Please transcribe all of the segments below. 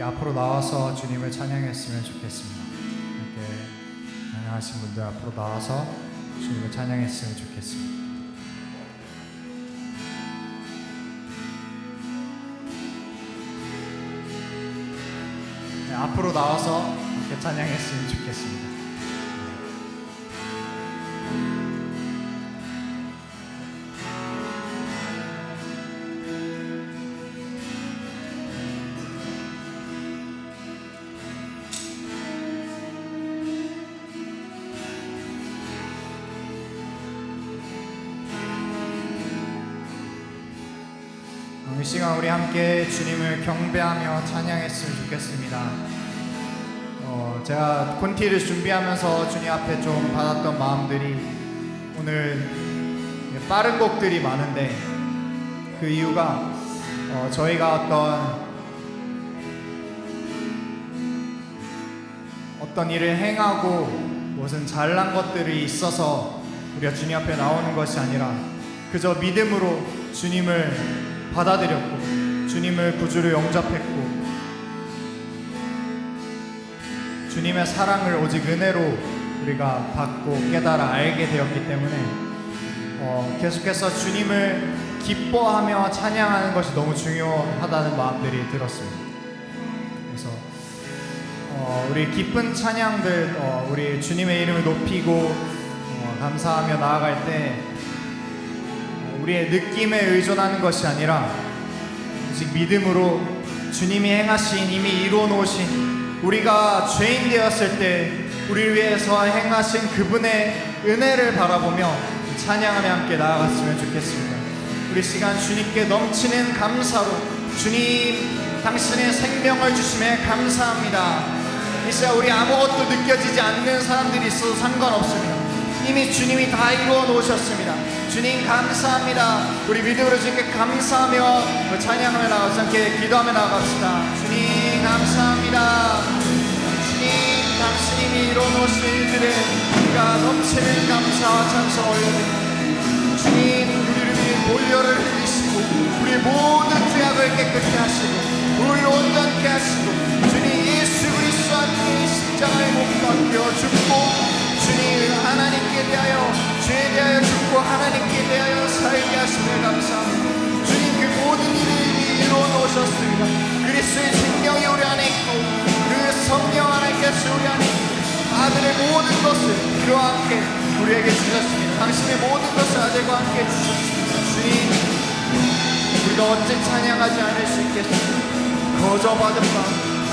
앞으로 나와서 주님을 찬양했으면 좋겠습니다. 이렇게 찬양하신 분들 앞으로 나와서 주님을 찬양했으면 좋겠습니다. 네, 앞으로 나와서 이렇게 찬양했으면 좋겠습니다. 이 시간 우리 함께 주님을 경배하며 찬양했으면 좋겠습니다. 제가 콘티를 준비하면서 주님 앞에 좀 받았던 마음들이, 오늘 빠른 곡들이 많은데 그 이유가 저희가 어떤 일을 행하고 무슨 잘난 것들이 있어서 우리가 주님 앞에 나오는 것이 아니라 그저 믿음으로 주님을 받아들였고 주님을 구주로 영접했고 주님의 사랑을 오직 은혜로 우리가 받고 깨달아 알게 되었기 때문에 계속해서 주님을 기뻐하며 찬양하는 것이 너무 중요하다는 마음들이 들었습니다. 그래서 우리 기쁜 찬양들, 우리 주님의 이름을 높이고 감사하며 나아갈 때 우리의 느낌에 의존하는 것이 아니라 오직 믿음으로 주님이 행하신, 이미 이루어 놓으신, 우리가 죄인 되었을 때 우리를 위해서 행하신 그분의 은혜를 바라보며 찬양하며 함께 나아갔으면 좋겠습니다. 우리 시간 주님께 넘치는 감사로, 주님 당신의 생명을 주심에 감사합니다. 이 시간 우리 아무것도 느껴지지 않는 사람들이 있어도 상관없습니다. 이미 주님이 다 이루어 놓으셨습니다. 주님 감사합니다. 우리 믿음으로 주님께 감사하며 찬양하며 나가서 함께 기도하며 나갑시다. 주님 감사합니다. 주님 당신이 이루어 놓으신 일들에 우리가 넘치는 감사와 찬송 올려드립니다. 주님 우리를 위해 보혈을 흘리시고 우리의 모든 죄악을 깨끗게 하시고 우리를 온전케 하시고 주님 예수 그리스도 안에 십자가의 못 박혀 죽고 주님 하나님께 대하여, 죄에 대하여 죽고 하나님께 대하여 살게 하심을 감사합니다. 주님 그 모든 일을 이루어 놓으셨습니다. 그리스도의 생명이 우리 안에 있고 그 성령 하나님께서 우리 안에 있고 아들의 모든 것을 그와 함께 우리에게 주셨습니다. 당신의 모든 것을 아들과 함께 주셨습니다. 주님 우리가 어째 찬양하지 않을 수 있겠습니까? 거저받은 바,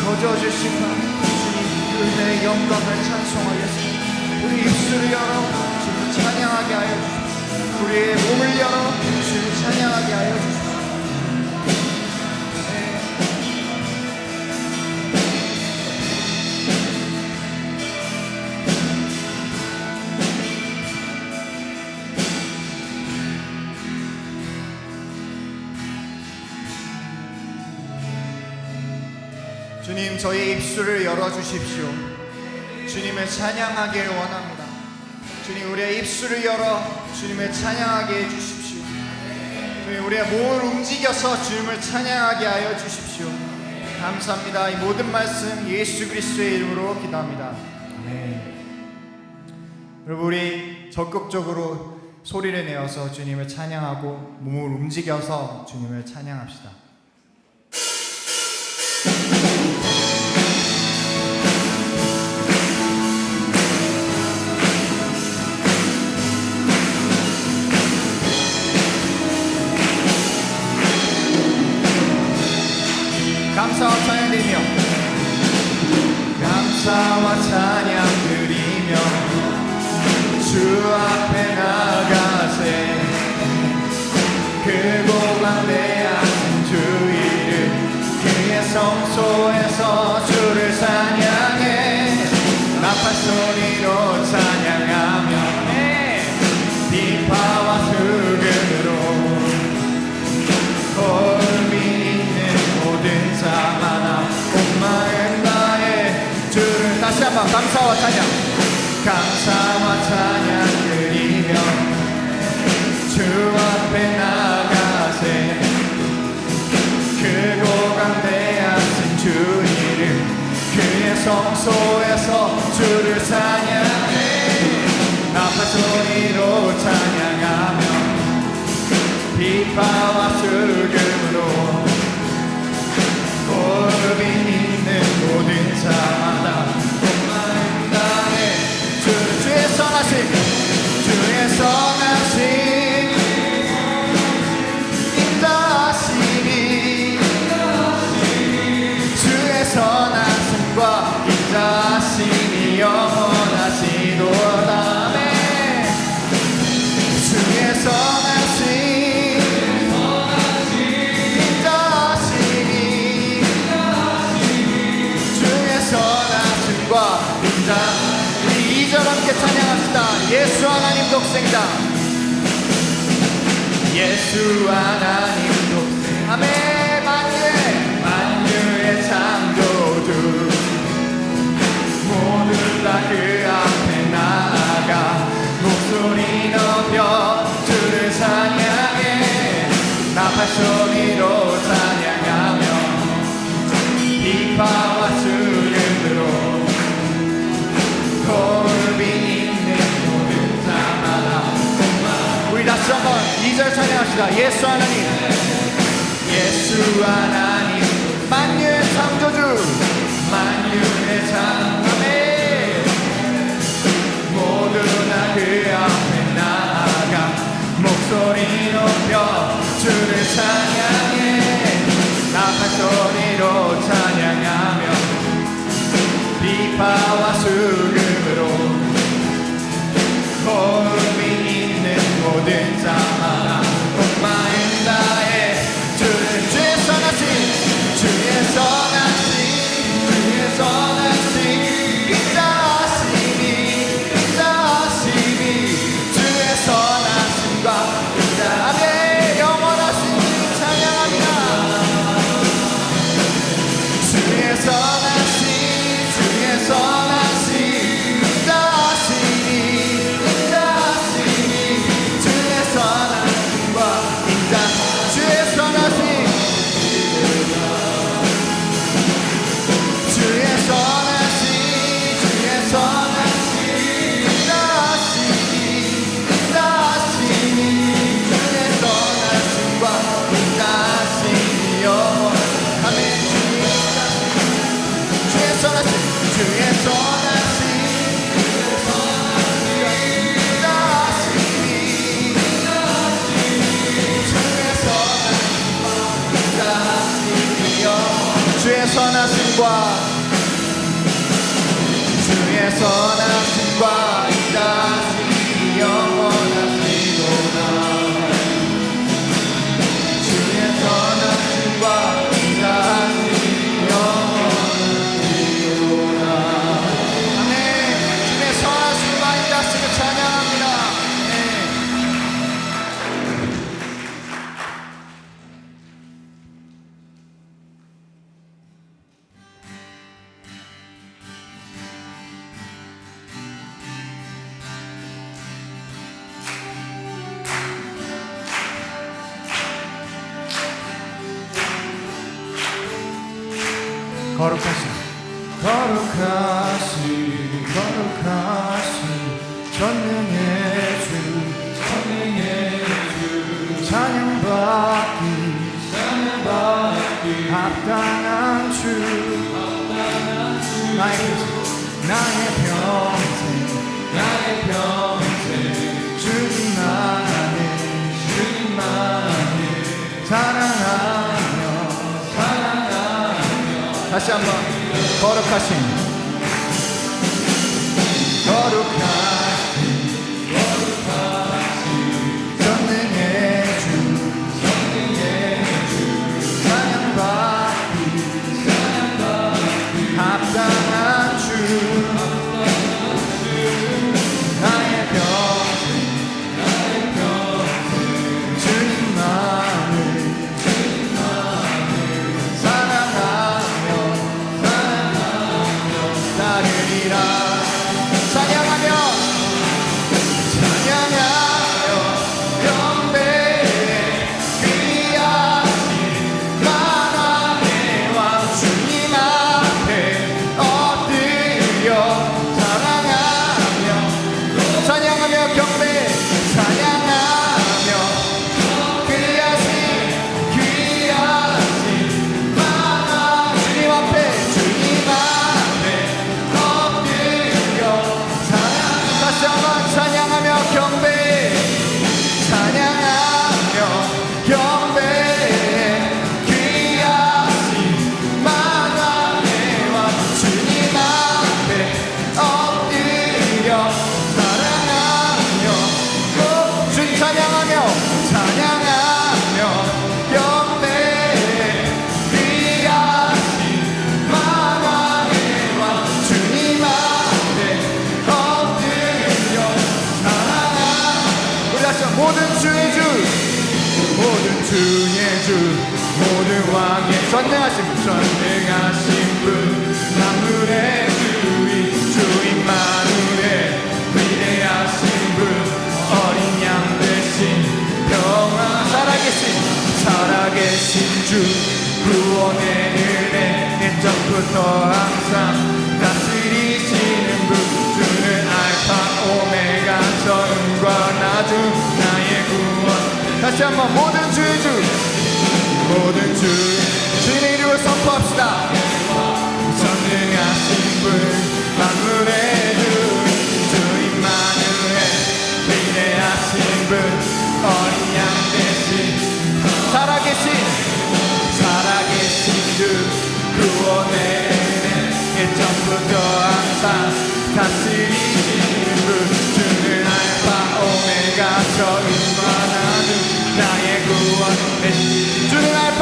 거저주신 바 주님 그 은혜의 영광을 찬송하겠습니다. 우리 입술을 열어 주를 찬양하게 하여 주십시오. 우리의 몸을 열어 주를 찬양하게 하여 주십시오. 주님 저희 입술을 열어 주십시오. 주님을 찬양하길 원합니다. 주님 우리의 입술을 열어 주님을 찬양하게 해주십시오. 주님 우리의 몸을 움직여서 주님을 찬양하게 하여 주십시오. 감사합니다. 이 모든 말씀 예수 그리스도의 이름으로 기도합니다. 아멘. 여러분 우리 적극적으로 소리를 내어서 주님을 찬양하고 몸을 움직여서 주님을 찬양합시다. 감사와 찬양 드리며 감사와 찬양 드리며 주 앞에 나가세 크고 방대하신 주 이름 그의 성소에서 주를 찬양해 나팔 소리로 찬양하며 비파와 수금으로 모든 자마나 온 마음 다해 주를 다시 한번 감사와 찬양 감사와 찬양 드리며 주 앞에 나가세 크고 강대하신 주님 성소에서 주를 찬양해 나팔 소리로 찬양하며 비파와 수금으로 호흡이 있는 모든 자마다 복만 다해 주의 선하심 주의 선하심 인자하심이 주의 선하심과 인자하심이 영원하시도다 주의 선하심 인자하심이 주의 선하심과 인자 우리 2절 함께 찬양합시다. 예수 하나님 독생자 예수 하나님 독생 아멘 만유의 창조주 모두 다 그 앞에 나아가 목소리 높여 주를 찬양해 나팔 소리로 찬양하며 비파와 수금으로 호흡이 있는 모든 자마다 우리 다시 한번 2절 찬양합시다. 예수 하나님 예수 하나님 만유의 창조주 만유의 창조주 모두 다 그 앞에 나아가 목소리 높여 주를 찬양해 나팔 소리로 찬양하며 비파와 수금으로 호흡이 있는 모든 자마다 온 마음 다해 주의 선하심 주의 선하심 주의 선하심 주의 선하심과 주의 선하심과 인자하심이 영원하시도다 주의 선하심과 인자하심이 영원하시도다 아멘 주의 선하심과 인자하심을 찬양합니다. 거룩하신 전능의 주 찬양받기 합당한 주 나의 평생 주님만을 사랑하며 다시 한번 거룩하신 전능의 주 찬양받기 합당한 주 나의 평생 주님만을 사랑하며 따르리라 찬양하며 전능하신 분 만물의 주인 만물의 위대하신 분 어린 양 되신 평화 살아계신 주 구원의 은혜 옛적부터 항상 다스리시는 분 주는 알파 오메가 처음과 나중 나의 구원 다시 한번 모든 주의 주 주님의 이름을 선포합시다. 전능하신 분 만물의 주인 만물의 위대하신 분 어린 양 되신 살아계신 주 구원의 은혜 예전부터 항상 다스리시는 분 주는 알파 오메가 처음과 나중 나의 구원 주는 알파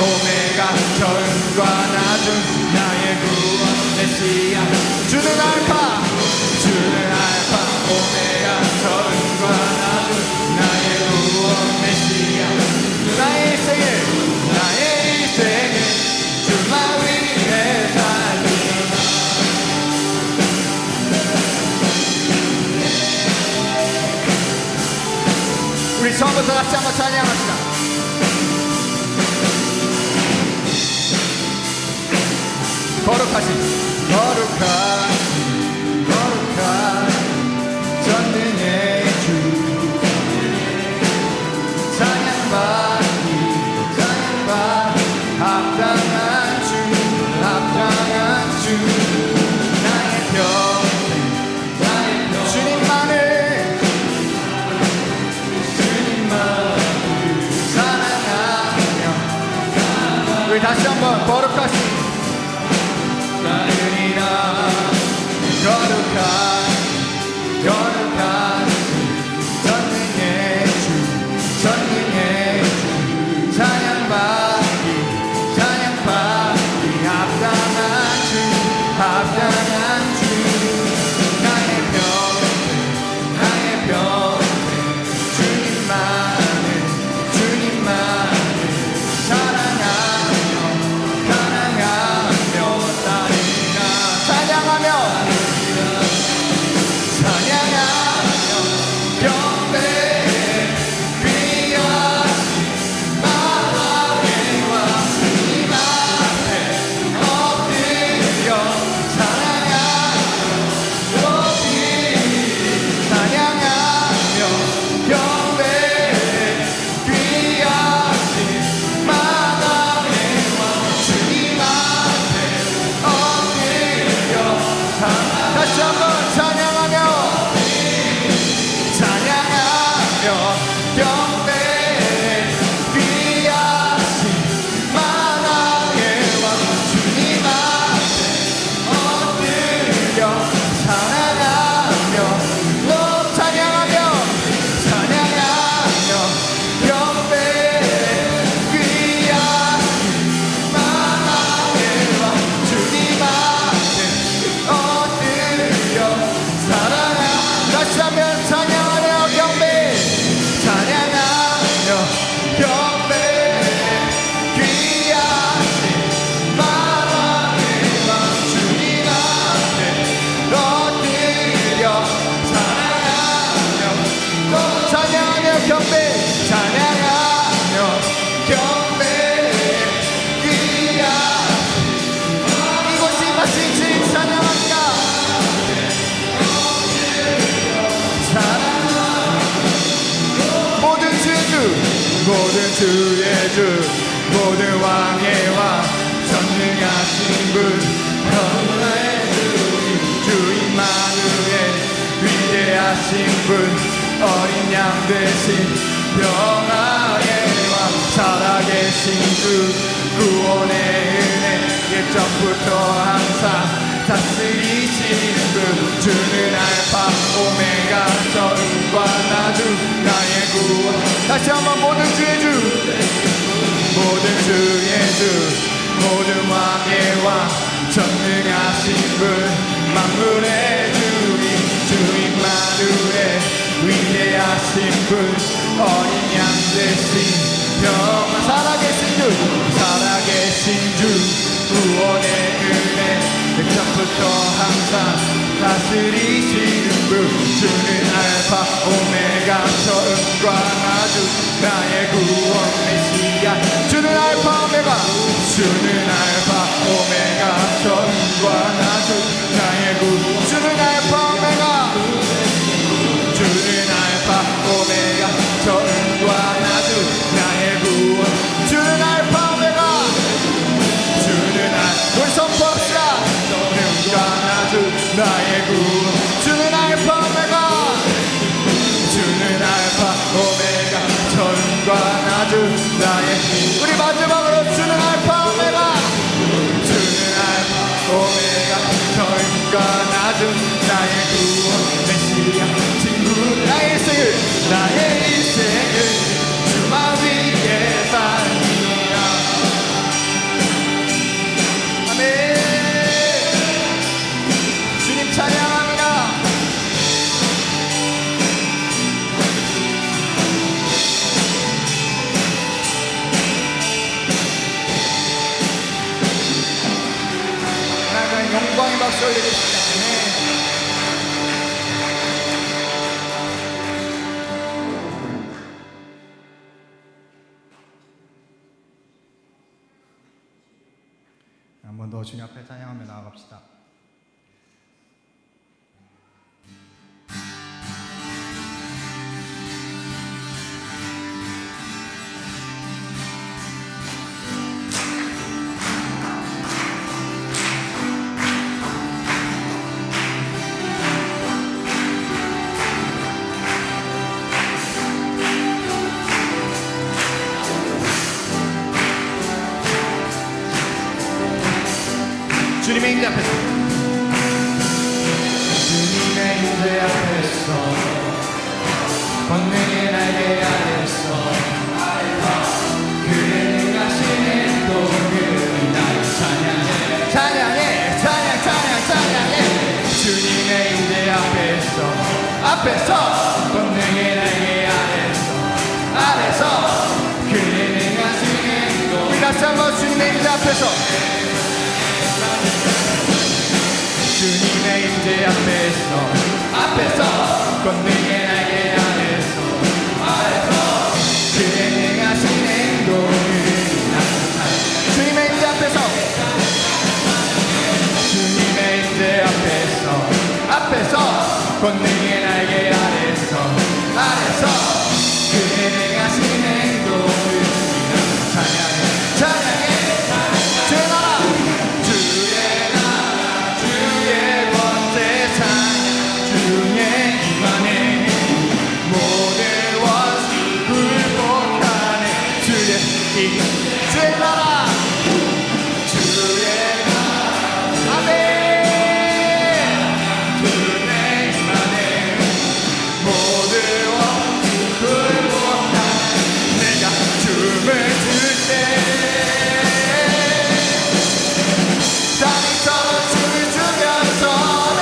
오메가 처음과 나중 나의 구원 메시아 주는 알파 오메가 처음과 나중 나의 구원 메시아 나의 인생을 주만 위해 살리 우리 처음부터 같이 한번 찬양합시다. 거룩하신 전능의 주 찬양받기 합당한 주 나의 평생 주님만을 사랑하며 우리 다시 한번 거룩하신 거룩한 전능의 주 찬양받기 합당한 주 나의 평생 주님만을 사랑하며 따르리라 찬양하며 경배에 귀하신 마라의와 주님 앞에 엎드려 찬양하며 경배에 귀하신 마라의와 주님 앞에 엎드려 다시 한번 찬양하며 경배에 귀하신 만왕의 왕 주님 앞에 엎드려 찬양하며 경배에 귀하신 만왕의 왕 주님 앞에 엎드려 다시 한번 찬양하며 경배에 귀하신 만왕의 왕 주님 앞에 엎드려 찬양하며 경배에 귀하신 이곳이 마치 주님 찬양합니다. 모든 주의 주 모든 왕의 왕 전능하신 분 평화의 주인 만우의 위대하신 분 어린 양 되신 평화의 왕 살아계신 주 구원의 은혜 옛적부터 항상 다스리시는 분 주는 알파 오메가 처음과 나중 나의 구원 다시 한번 모든 주의 주 모든 왕의 왕 전능하신 분 만물의 주인 만우의 위대하신 분 어린 양 되신 평화 주 구원의 은혜 그 전부터 항상 다스리시는 분 주는 알파 오메가 처음과 나중 나의 구원 메시아 주는 알파 오메가 주는 알파 오메가 처음과 나중 나의 구원 주는 알파 오메가 주는 알파 오메가 처음과 나중 나의 구원 주는 알파 오메가 주는 우리 선포합시다 처음과 나중 나의 구원 주는 알파 오메가 주는 알파 오메가 처음과 나중 나의 우리 마지막으로 주는 알파 오메가 주는 알파 오메가 처음과 나중 나의 구원 메시아 친구 나의 인생을 주만 위에 살리라 아멘 주님 찬양합니다 하나님 영광의 박수 올리겠습니다 한 번 더 주님 앞에 찬양하며 나아갑시다. 주님의 임재 앞에서 주님의 임재 앞에서 권능의 날개 아래서 그의 능하신 행동을 나의 찬양해 찬양해 찬양해 주님의 임재 앞에서 권능의 날개 아래서 그의 능하신 행동 우리 다시 한번 주님의 임재 앞에서 주님의 임재 앞에서 권능의 날개 아래서 그의 능하신 행동을 주님의 임재 앞에서 주님의 임재 앞에서 권능의 날개 아래서 그의 능하신 행동을 찬양해 주의 나라 주의 나라 아멘 주의 임하네 모든 원수 굴복하네 내가 춤을 출때 땅처럼 춤을 추면서 내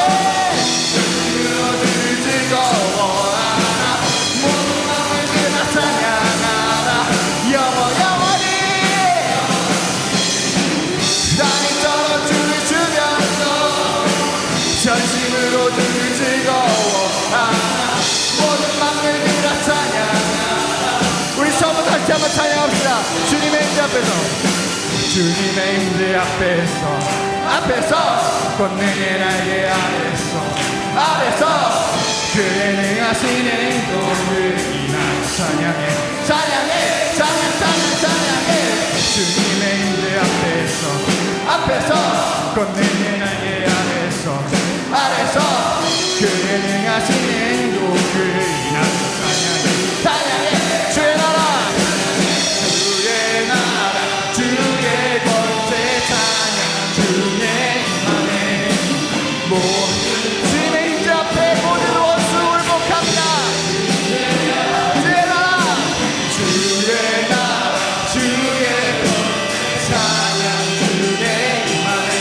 눈으로들 즐거워하라 모든 마음을 그나 찬양하라 영원히 땅처럼 춤을 추면서 전심으로 주를 즐거워하라 모든 마음을 그나 찬양하라 우리 처음부터 다시 한번 찬양합시다 주님의 임재 앞에서 권능의 날개 아래서 그의 능하신 행동을 인하여 찬양해 주님의 임재 앞에서 권능의 날개 아래서 그의 능하신 행동을 인하여 찬양해 주의 나라 주의 권세 찬양 주의 임하네 주님의 임재 앞에 모든 원수 울복합니다 주의 나라 주의 찬양 주의 임하네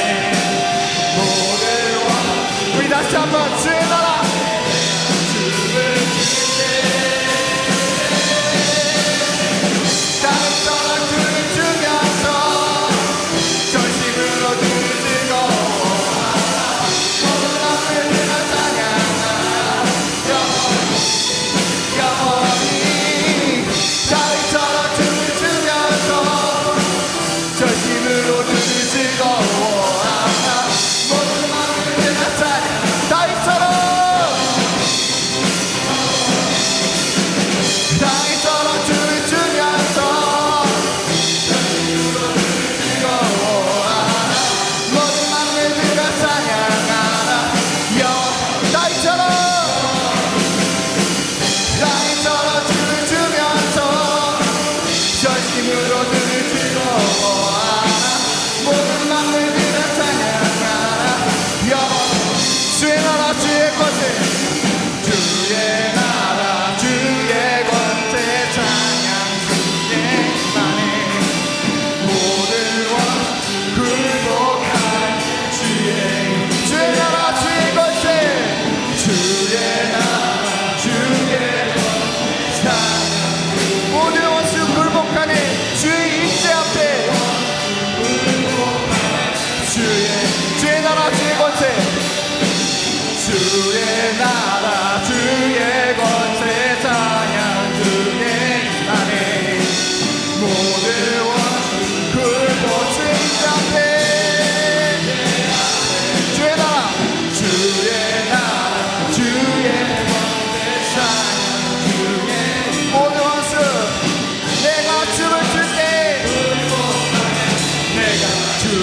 춤을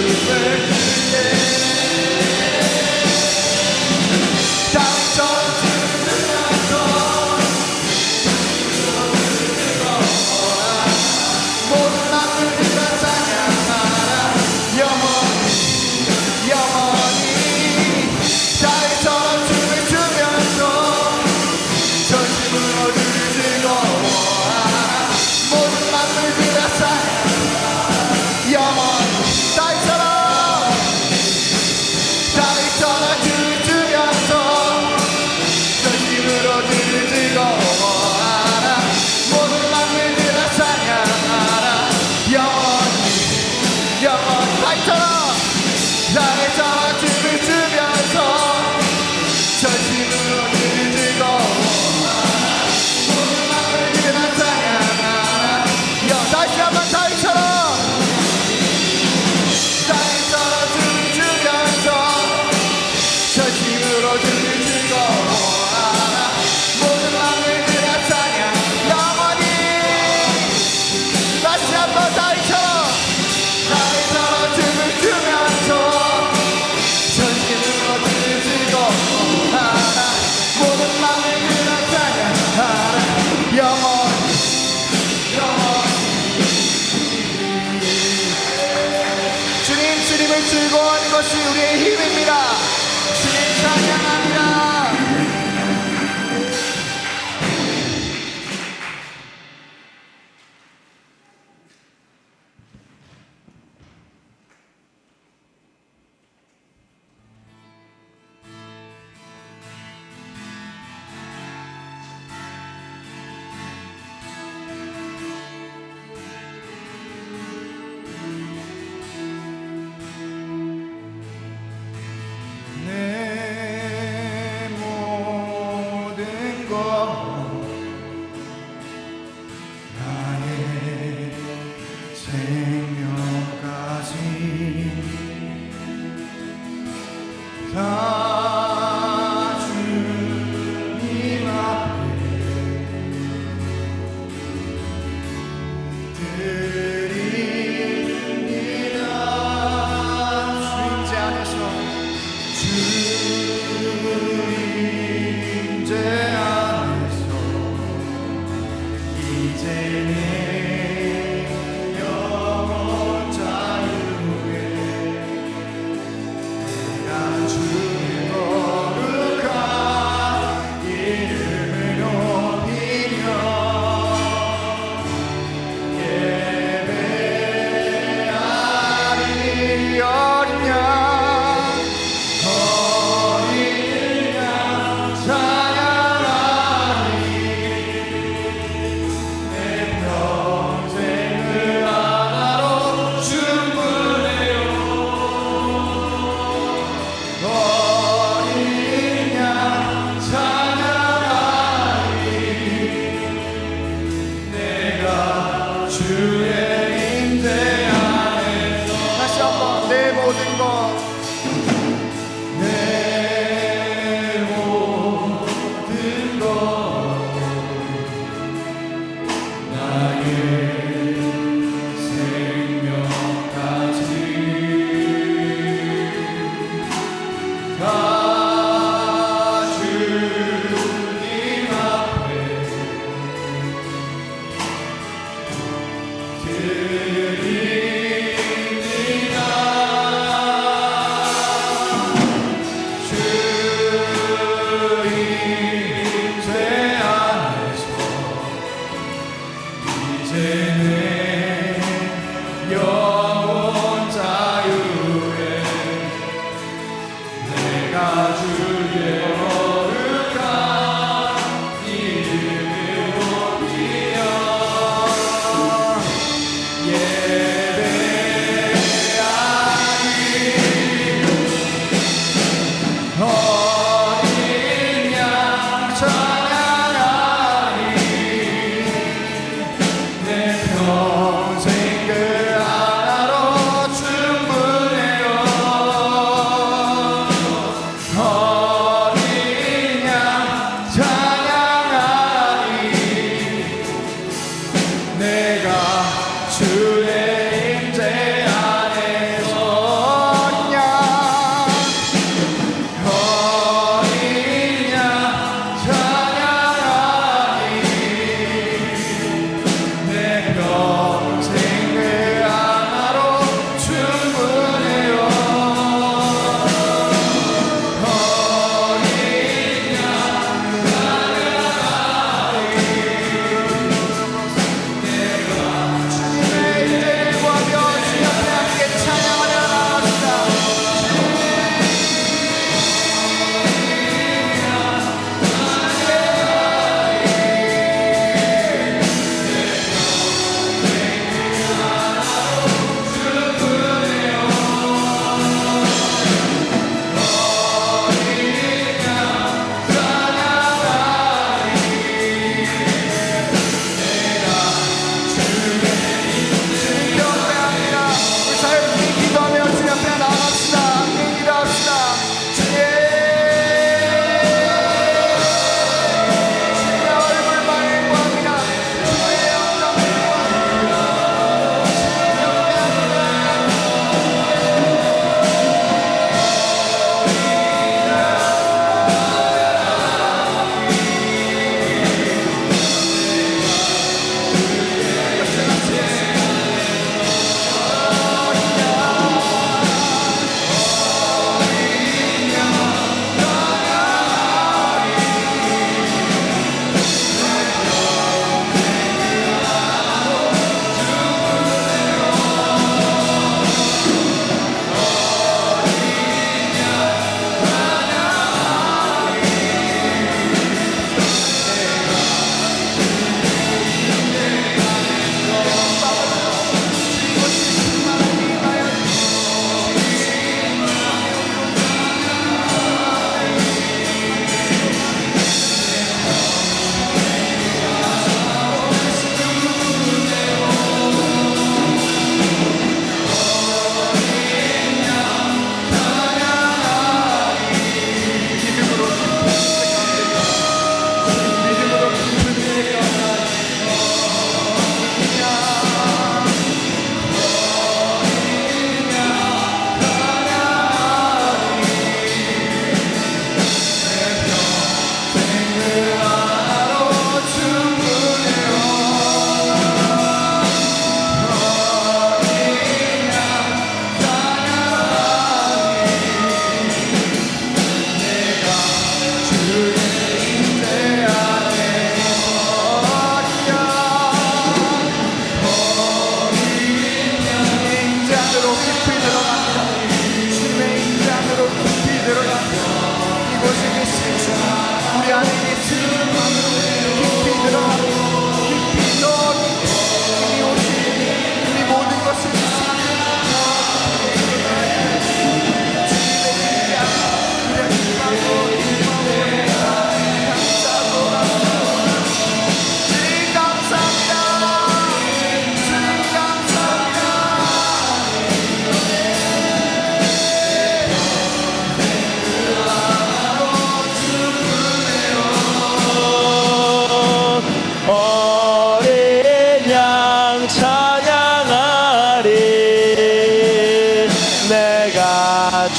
추네 다윗처럼 춤을 추면서 모든 만물들과 찬양하라 영원히 영원히 다윗처럼 춤을 추면서 전심으로 주를 즐거워하라 모든 만물들과 찬양하라 영원히 다윗처럼 주를 추면서 전심으로 주를 즐거워하라 모든 만물들과 찬양하라 영원히 영원히 다윗처럼 춤을 추면서 전심으로 주를 즐거워하라 모든 만물들과 찬양하라 다시 한번 다윗처럼 춤을 추면서 전심으로 주를 즐거워하라 모든 만물들과 찬양 영원히 다시 한번 다윗처럼 춤을 추면서 전심으로 주를 즐거워하라 모든 만물들과 찬양하라 영원히 주님을 즐거워하는 것이 우리의 힘입니다. 주님 찬양합니다. 내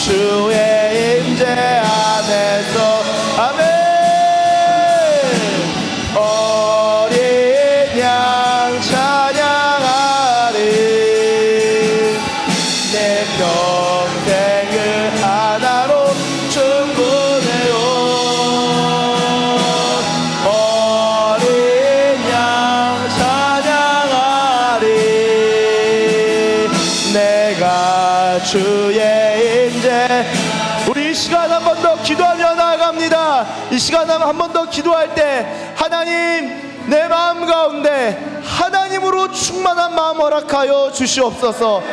주의 임재 안에서 아멘. 어린 양 찬양하리. 내 평생을 하나로 충분해요. 어린 양 찬양하리. 내가 주의 임재. 우리 이 시간 한 번 더 기도하며 나아갑니다. 이 시간 한 번 더 기도할 때 하나님, 내 마음 가운데 하나님으로 충만한 마음 허락하여 주시옵소서.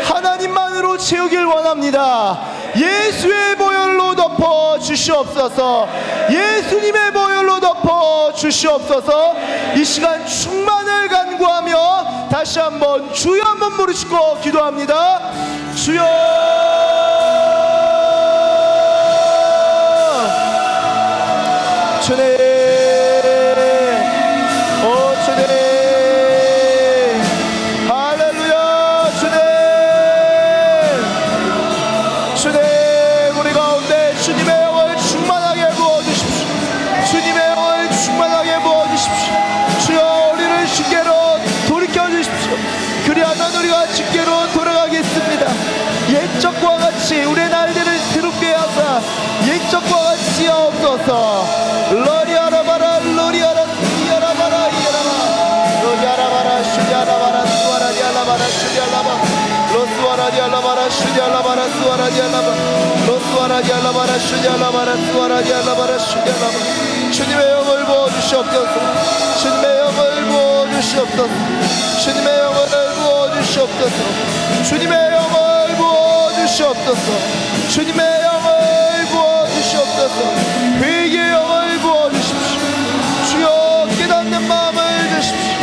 하나님만으로 채우길 원합니다. 예수의 보혈로 덮어 주시옵소서. 예수님의 보혈로 덮어 주시옵소서. 이 시간 충만을 간구하며 다시 한번 주여 한번 부르시고 기도합니다. 주여. 주님, 오 주님, 할렐루야. 주님, 주님, 우리 가운데 주님의 영을 충만하게 부어주십시오. 주님의 영을 충만하게 부어주십시오. 주여, 우리를 주께로 돌이켜주십시오. 그리하면 우리가 주께로 돌아가겠습니다. 옛적과 같이 우리의 날들을 새롭게 하사 옛적과 같이 하옵소서. 로리아라바라 로리아라 이아라바라 이아라바 로리아라바라 슈디아라바라 수아라디아라바라 슈디아라바 로스와라디아라바라 슈디아라바라 수아라디아라바 로스와라디아라바라 슈디아라바라 수아라디아라바라 슈디아라바. 주님의 영을 부어주시옵소서. 주님의 영을 부어주시옵소서. 주님의 영을 부어주시옵소서. 주님의 영을 부어주시옵소서. 주님의 영을 부어주시옵소서. 회개의 영을 부어주십시오. 주여, 깨닫는 마음을 주십시오.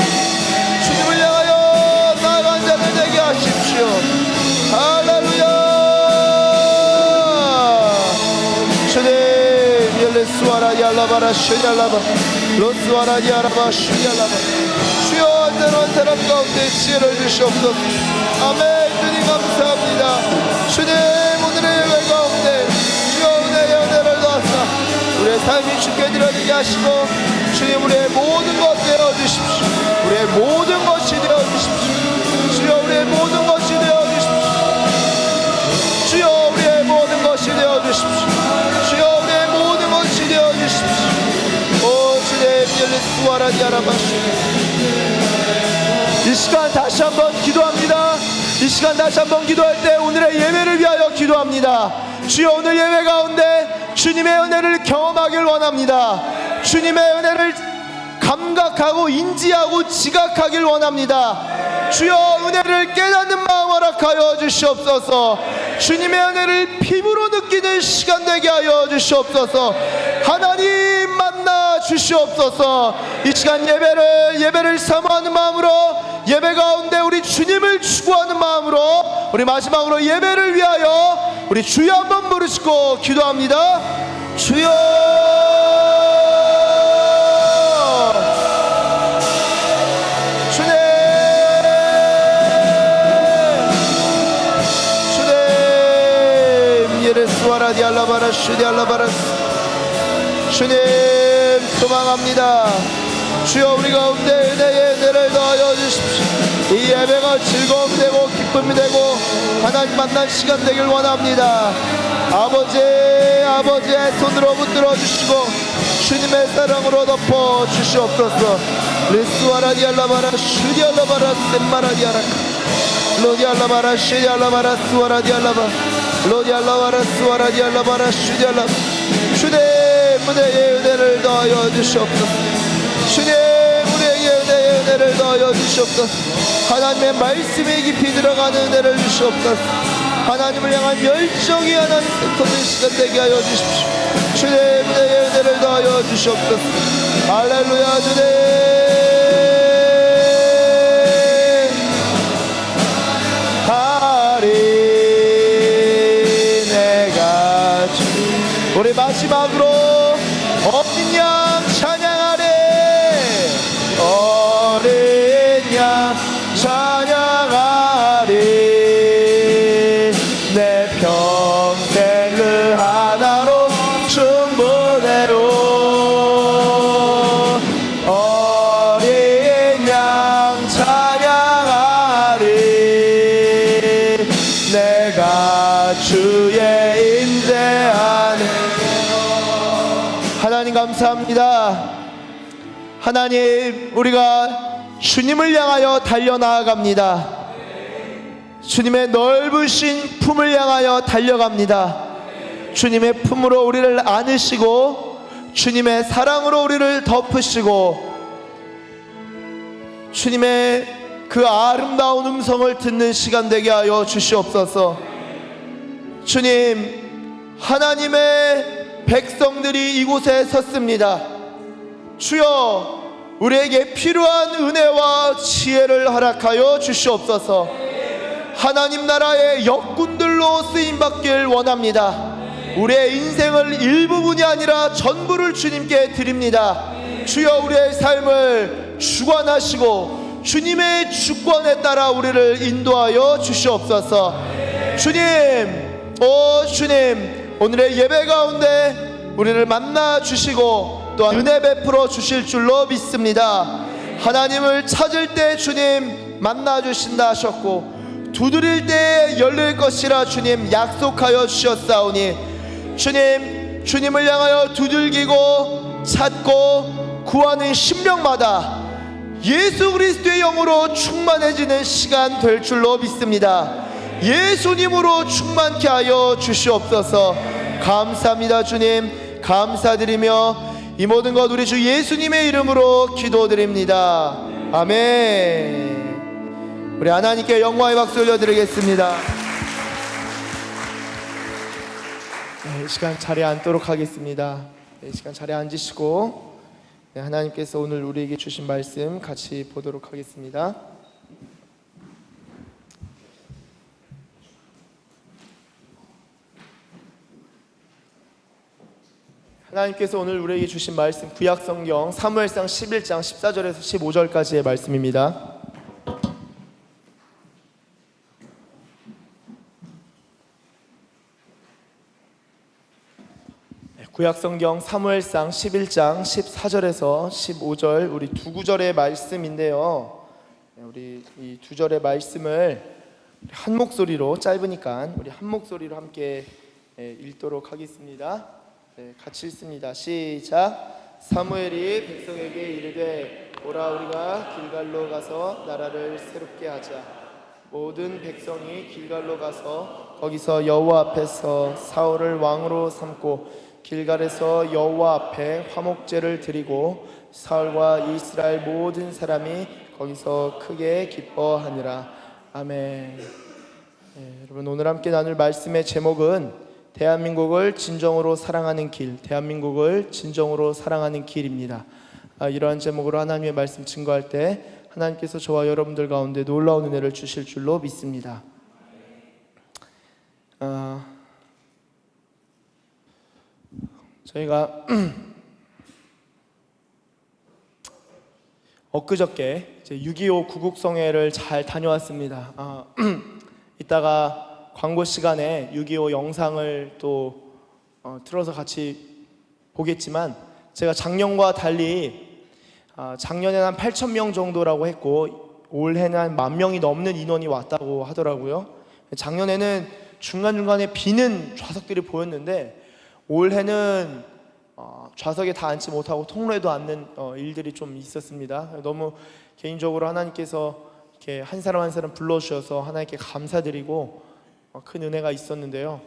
주님을 향하여 나아간 자를 되게 하십시오. 할렐루야. 주님, 옐레스와라디알라바라 슈디알라바 로스와라디알라바 슈디알라바. 주여, 한사람 사람 가운데 지혜를 주시옵소서. 아멘. 주님 감사합니다. 주님, 오늘의 예배 가운데 주여 은혜의 은혜를 더하사 우리의 삶이 주께 드려지게 하시고 주님, 우리의 모든 것 되어주십시오. 우리의 모든 것이 되어주십시오. 주여, 우리의 모든 것이 되어주십시오. 주여, 우리의 모든 것이 되어주십시오. 주여, 우리의 모든 것이 되어주십시오. 오 주님, 옐레스와라디아라바슈. 이 시간 다시 한번 기도합니다. 이 시간 다시 한번 기도할 때 오늘의 예배를 위하여 기도합니다. 주여, 오늘 예배 가운데 주님의 은혜를 경험하길 원합니다. 주님의 은혜를 감각하고 인지하고 지각하길 원합니다. 주여, 은혜를 깨닫는 마음 허락하여 주시옵소서. 주님의 은혜를 피부로 느끼는 시간 되게 하여 주시옵소서. 하나님 만나 주시옵소서. 이 시간 예배를 사모하는 마음으로, 예배 가운데 우리 주님을 추구하는 마음으로, 우리 마지막으로 예배를 위하여 우리 주여 한번 부르시고 기도합니다. 주여. 주님, 주님, 예레스와라디알라바라 슈디알라바라. 주님, 소망합니다. 주여, 우리 가운데 은혜의 은혜를 더하여 주십시오. 이 예배가 즐거움이 되고 기쁨이 되고 하나님 만난 시간 되길 원합니다. 아버지의 손으로 붙들어 주시고 주님의 사랑으로 덮어 주시옵소서. 리스와라디알라바라 슈디알라바라 셈마라디아라 로디알라바라 슈디알라바라 수와라디알라바 로디알라바라 수와라디알라바라 슈디알라. 주님, 은혜의 은혜를 더하여 주시옵소서. 주님, 우리에게 은혜의 은혜를 더하여 주시옵소서. 하나님의 말씀에 깊이 들어가는 은혜를 주시옵소서. 하나님을 향한 열정이 하나님 샘솟는 시간 되게 하여 주십시오. 주님, 은혜의 은혜를 더하여 주시옵소서. 할렐루야. 주님, 하리 내가 주. 우리 마지막으로 어린 양 찬양하리. 어린 양 찬양하리. 내 평생 주의 임재 안에. 하나님 감사합니다. 하나님, 우리가 주님을 향하여 달려나아갑니다. 주님의 넓으신 품을 향하여 달려갑니다. 주님의 품으로 우리를 안으시고 주님의 사랑으로 우리를 덮으시고 주님의 그 아름다운 음성을 듣는 시간 되게 하여 주시옵소서. 주님, 하나님의 백성들이 이곳에 섰습니다. 주여, 우리에게 필요한 은혜와 지혜를 허락하여 주시옵소서. 하나님 나라의 역군들로 쓰임받길 원합니다. 우리의 인생을 일부분이 아니라 전부를 주님께 드립니다. 주여, 우리의 삶을 주관하시고 주님의 주권에 따라 우리를 인도하여 주시옵소서. 주님, 오 주님, 오늘의 예배 가운데 우리를 만나 주시고 또한 은혜 베풀어 주실 줄로 믿습니다. 하나님을 찾을 때 주님 만나 주신다 하셨고 두드릴 때 열릴 것이라 주님 약속하여 주셨사오니 주님, 주님을 향하여 두들기고 찾고 구하는 심령마다 예수 그리스도의 영으로 충만해지는 시간 될 줄로 믿습니다. 예수님으로 충만케 하여 주시옵소서. 감사합니다. 주님, 감사드리며 이 모든 것 우리 주 예수님의 이름으로 기도드립니다. 아멘. 우리 하나님께 영광의 박수 올려드리겠습니다. 이 시간 자리에 앉도록 하겠습니다. 이 시간 자리에 앉으시고 하나님께서 오늘 우리에게 주신 말씀 같이 보도록 하겠습니다. 하나님께서 오늘 우리에게 주신 말씀 구약성경 사무엘상 11장 14절에서 15절까지의 말씀입니다. 구약성경 사무엘상 11장 14절에서 15절 우리 두 구절의 말씀인데요. 우리 이 두 절의 말씀을 한 목소리로, 짧으니까 우리 한 목소리로 함께 읽도록 하겠습니다. 같이 읽습니다. 시작. 사무엘이 백성에게 이르되 오라 우리가 길갈로 가서 나라를 새롭게 하자. 모든 백성이 길갈로 가서 거기서 여호와 앞에서 사울을 왕으로 삼고 길갈에서 여호와 앞에 화목제를 드리고 사울과 이스라엘 모든 사람이 거기서 크게 기뻐하니라. 아멘. 여러분, 오늘 함께 나눌 말씀의 제목은 대한민국을 진정으로 사랑하는 길, 대한민국을 진정으로 사랑하는 길입니다. 이러한 제목으로 하나님의 말씀 증거할 때 하나님께서 저와 여러분들 가운데 놀라운 은혜를 주실 줄로 믿습니다. 저희가 엊그저께 6.25 구국성회를 잘 다녀왔습니다. 이따가 광고 시간에 6.25 영상을 또 틀어서 같이 보겠지만 제가 작년과 달리 작년에는 한 8,000명 정도라고 했고 올해는 한 10,000명이 넘는 인원이 왔다고 하더라고요. 작년에는 중간중간에 비는 좌석들이 보였는데 올해는 좌석에 다 앉지 못하고 통로에도 앉는 일들이 좀 있었습니다. 너무 개인적으로 하나님께서 이렇게 한 사람 한 사람 불러주셔서 하나님께 감사드리고 큰 은혜가 있었는데요.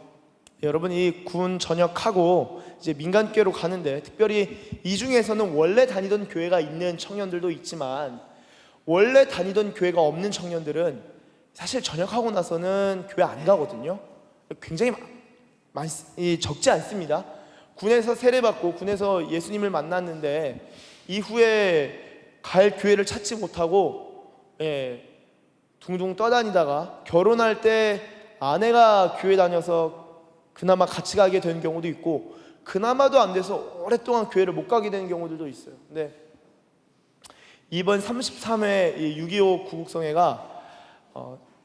여러분, 이 군 전역하고 이제 민간교회로 가는데 특별히 이 중에서는 원래 다니던 교회가 있는 청년들도 있지만 원래 다니던 교회가 없는 청년들은 사실 전역하고 나서는 교회 안 가거든요. 굉장히 적지 않습니다. 군에서 세례받고 군에서 예수님을 만났는데 이후에 갈 교회를 찾지 못하고 둥둥 떠다니다가 결혼할 때 아내가 교회 다녀서 그나마 같이 가게 된 경우도 있고 그나마도 안 돼서 오랫동안 교회를 못 가게 되는 경우들도 있어요. 근데 이번 33회 6.25 구국성회가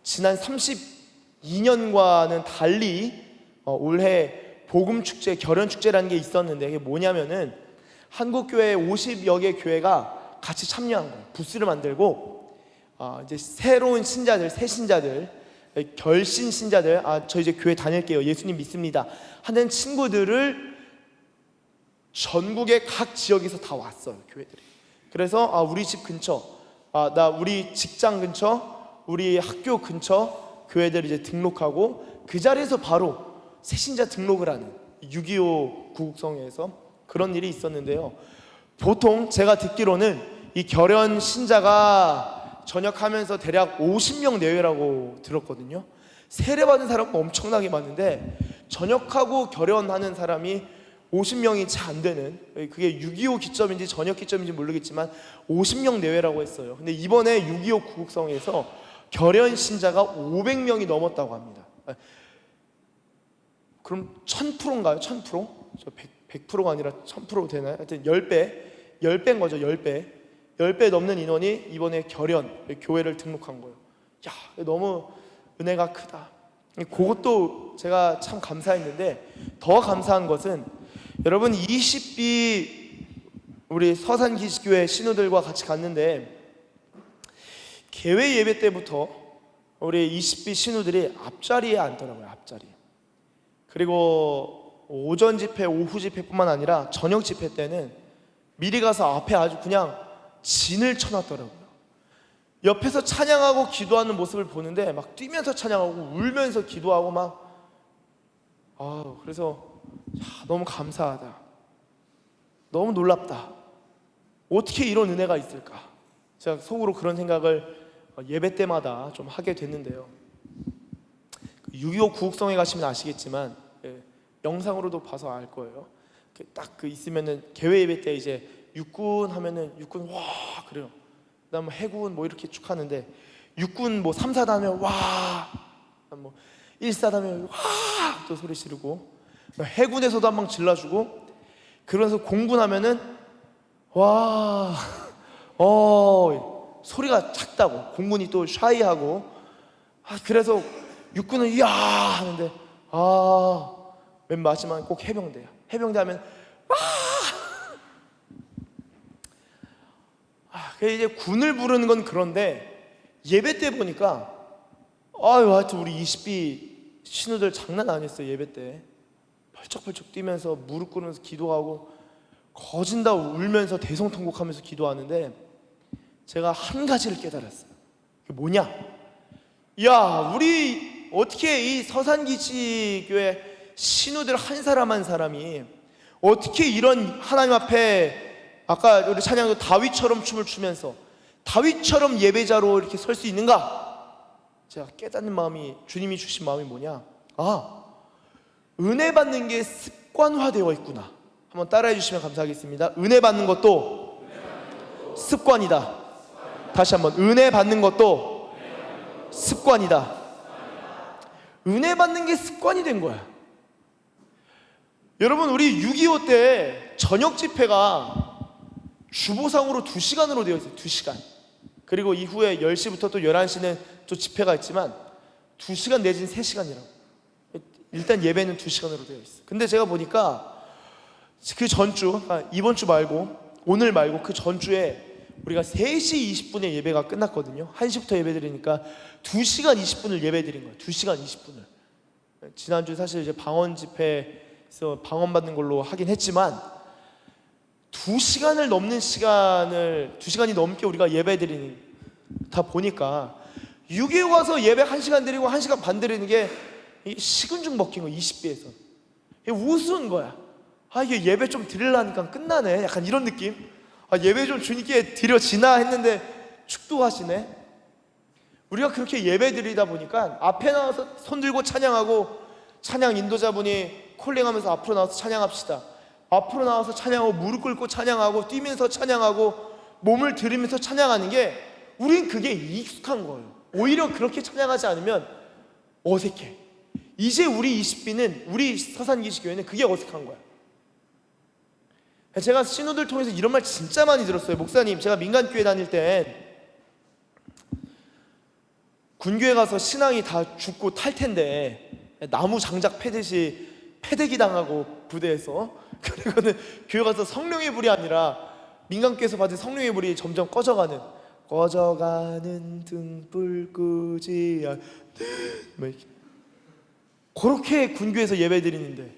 지난 32년과는 달리 올해 복음축제, 결연축제라는 게 있었는데 그게 뭐냐면은 한국교회 50여 개 교회가 같이 참여한 거예요. 부스를 만들고 이제 새로운 신자들, 새 신자들 결신 신자들, 저 이제 교회 다닐게요, 예수님 믿습니다 하는 친구들을 전국의 각 지역에서 다 왔어요, 교회들이. 그래서 우리 집 근처, 우리 직장 근처, 우리 학교 근처 교회들 이제 등록하고 그 자리에서 바로 새신자 등록을 하는 6.25 구국성회에서 그런 일이 있었는데요. 보통 제가 듣기로는 이 결연 신자가 전역하면서 대략 50명 내외라고 들었거든요. 세례받은 사람은 엄청나게 많은데 전역하고 결연하는 사람이 50명이 채 안 되는, 그게 6.25 기점인지 전역 기점인지 모르겠지만 50명 내외라고 했어요. 근데 이번에 6.25 구국성에서 결연 신자가 500명이 넘었다고 합니다. 그럼 1000%인가요? 1000%? 100%가 아니라 1000% 되나요? 하여튼 10배인 거죠. 10배 넘는 인원이 이번에 결연 교회를 등록한 거예요. 야, 너무 은혜가 크다. 그것도 제가 참 감사했는데, 더 감사한 것은 여러분 20비 우리 서산기지교회 신우들과 같이 갔는데 개회 예배 때부터 우리 20비 신우들이 앞자리에 앉더라고요. 앞자리. 그리고 오전 집회, 오후 집회뿐만 아니라 저녁 집회 때는 미리 가서 앞에 아주 그냥 진을 쳐놨더라고요. 옆에서 찬양하고 기도하는 모습을 보는데 막 뛰면서 찬양하고 울면서 기도하고 막, 그래서 너무 감사하다, 너무 놀랍다, 어떻게 이런 은혜가 있을까, 제가 속으로 그런 생각을 예배 때마다 좀 하게 됐는데요. 6.25 구국성에 가시면 아시겠지만, 영상으로도 봐서 알 거예요. 딱 있으면은 개회 예배 때 이제 육군 하면은 육군 와 그래요. 그다음 해군 뭐 이렇게 쭉 하는데, 육군 뭐 3, 4단 하면 와, 뭐 1, 4단 하면 와 또 소리 지르고, 해군에서도 한 방 질러주고, 그러면서 공군 하면은 와 소리가 작다고, 공군이 또 샤이하고, 그래서 육군은 이야 하는데, 맨 마지막에 꼭 해병대야. 해병대 하면 와. 이제 군을 부르는 건 그런데 예배 때 보니까 하여튼 우리 20비 신우들 장난 아니었어요. 예배 때 펄쩍펄쩍 뛰면서 무릎 꿇으면서 기도하고 거진다 울면서 대성통곡하면서 기도하는데, 제가 한 가지를 깨달았어요. 그게 뭐냐? 야, 우리 어떻게 이 서산기지교회 신우들 한 사람 한 사람이 어떻게 이런 하나님 앞에, 아까 우리 찬양도 다윗처럼 춤을 추면서 다윗처럼 예배자로 이렇게 설 수 있는가? 제가 깨닫는 마음이, 주님이 주신 마음이 뭐냐? 은혜 받는 게 습관화되어 있구나. 한번 따라해 주시면 감사하겠습니다. 은혜 받는 것도 습관이다. 다시 한번, 은혜 받는 것도 습관이다. 은혜 받는 게 습관이 된 거야. 여러분, 우리 6.25 때 저녁 집회가 주보상으로 2시간으로 되어 있어요. 2시간. 그리고 이후에 10시부터 또 11시는 또 집회가 있지만 2시간 내지는 3시간이라고. 일단 예배는 2시간으로 되어 있어요. 근데 제가 보니까 그 전주, 이번 주 말고 오늘 말고 그 전주에 우리가 3시 20분에 예배가 끝났거든요. 1시부터 예배 드리니까 2시간 20분을 예배 드린 거예요. 2시간 20분을. 지난주 사실 이제 방언 집회에서 방언 받는 걸로 하긴 했지만 2시간을 넘는 시간을, 2시간이 넘게 우리가 예배 드리는 다 보니까 6.25 와서 예배 1시간 드리고 1시간 반 드리는 게 식은죽 먹힌 거, 20배에서 우스운 거야. 이게 예배 좀 드리려니까 끝나네, 약간 이런 느낌. 예배 좀 주님께 드려지나 했는데 축도하시네. 우리가 그렇게 예배 드리다 보니까 앞에 나와서 손 들고 찬양하고, 찬양 인도자분이 콜링하면서 앞으로 나와서 찬양합시다, 앞으로 나와서 찬양하고, 무릎 꿇고 찬양하고, 뛰면서 찬양하고, 몸을 들이면서 찬양하는 게, 우린 그게 익숙한 거예요. 오히려 그렇게 찬양하지 않으면 어색해. 이제 우리 20비는, 우리 서산기지교회는 그게 어색한 거야. 제가 신우들 통해서 이런 말 진짜 많이 들었어요. 목사님, 제가 민간교회 다닐 때 군교회 가서 신앙이 다 죽고 탈텐데 나무 장작 패듯이 패대기 당하고 부대에서, 그리고는 교회 가서 성령의 불이 아니라 민간교회에서 받은 성령의 불이 점점 꺼져가는, 꺼져가는 등불 끄지 않는 뭐 이렇게. 그렇게 군교에서 예배 드리는데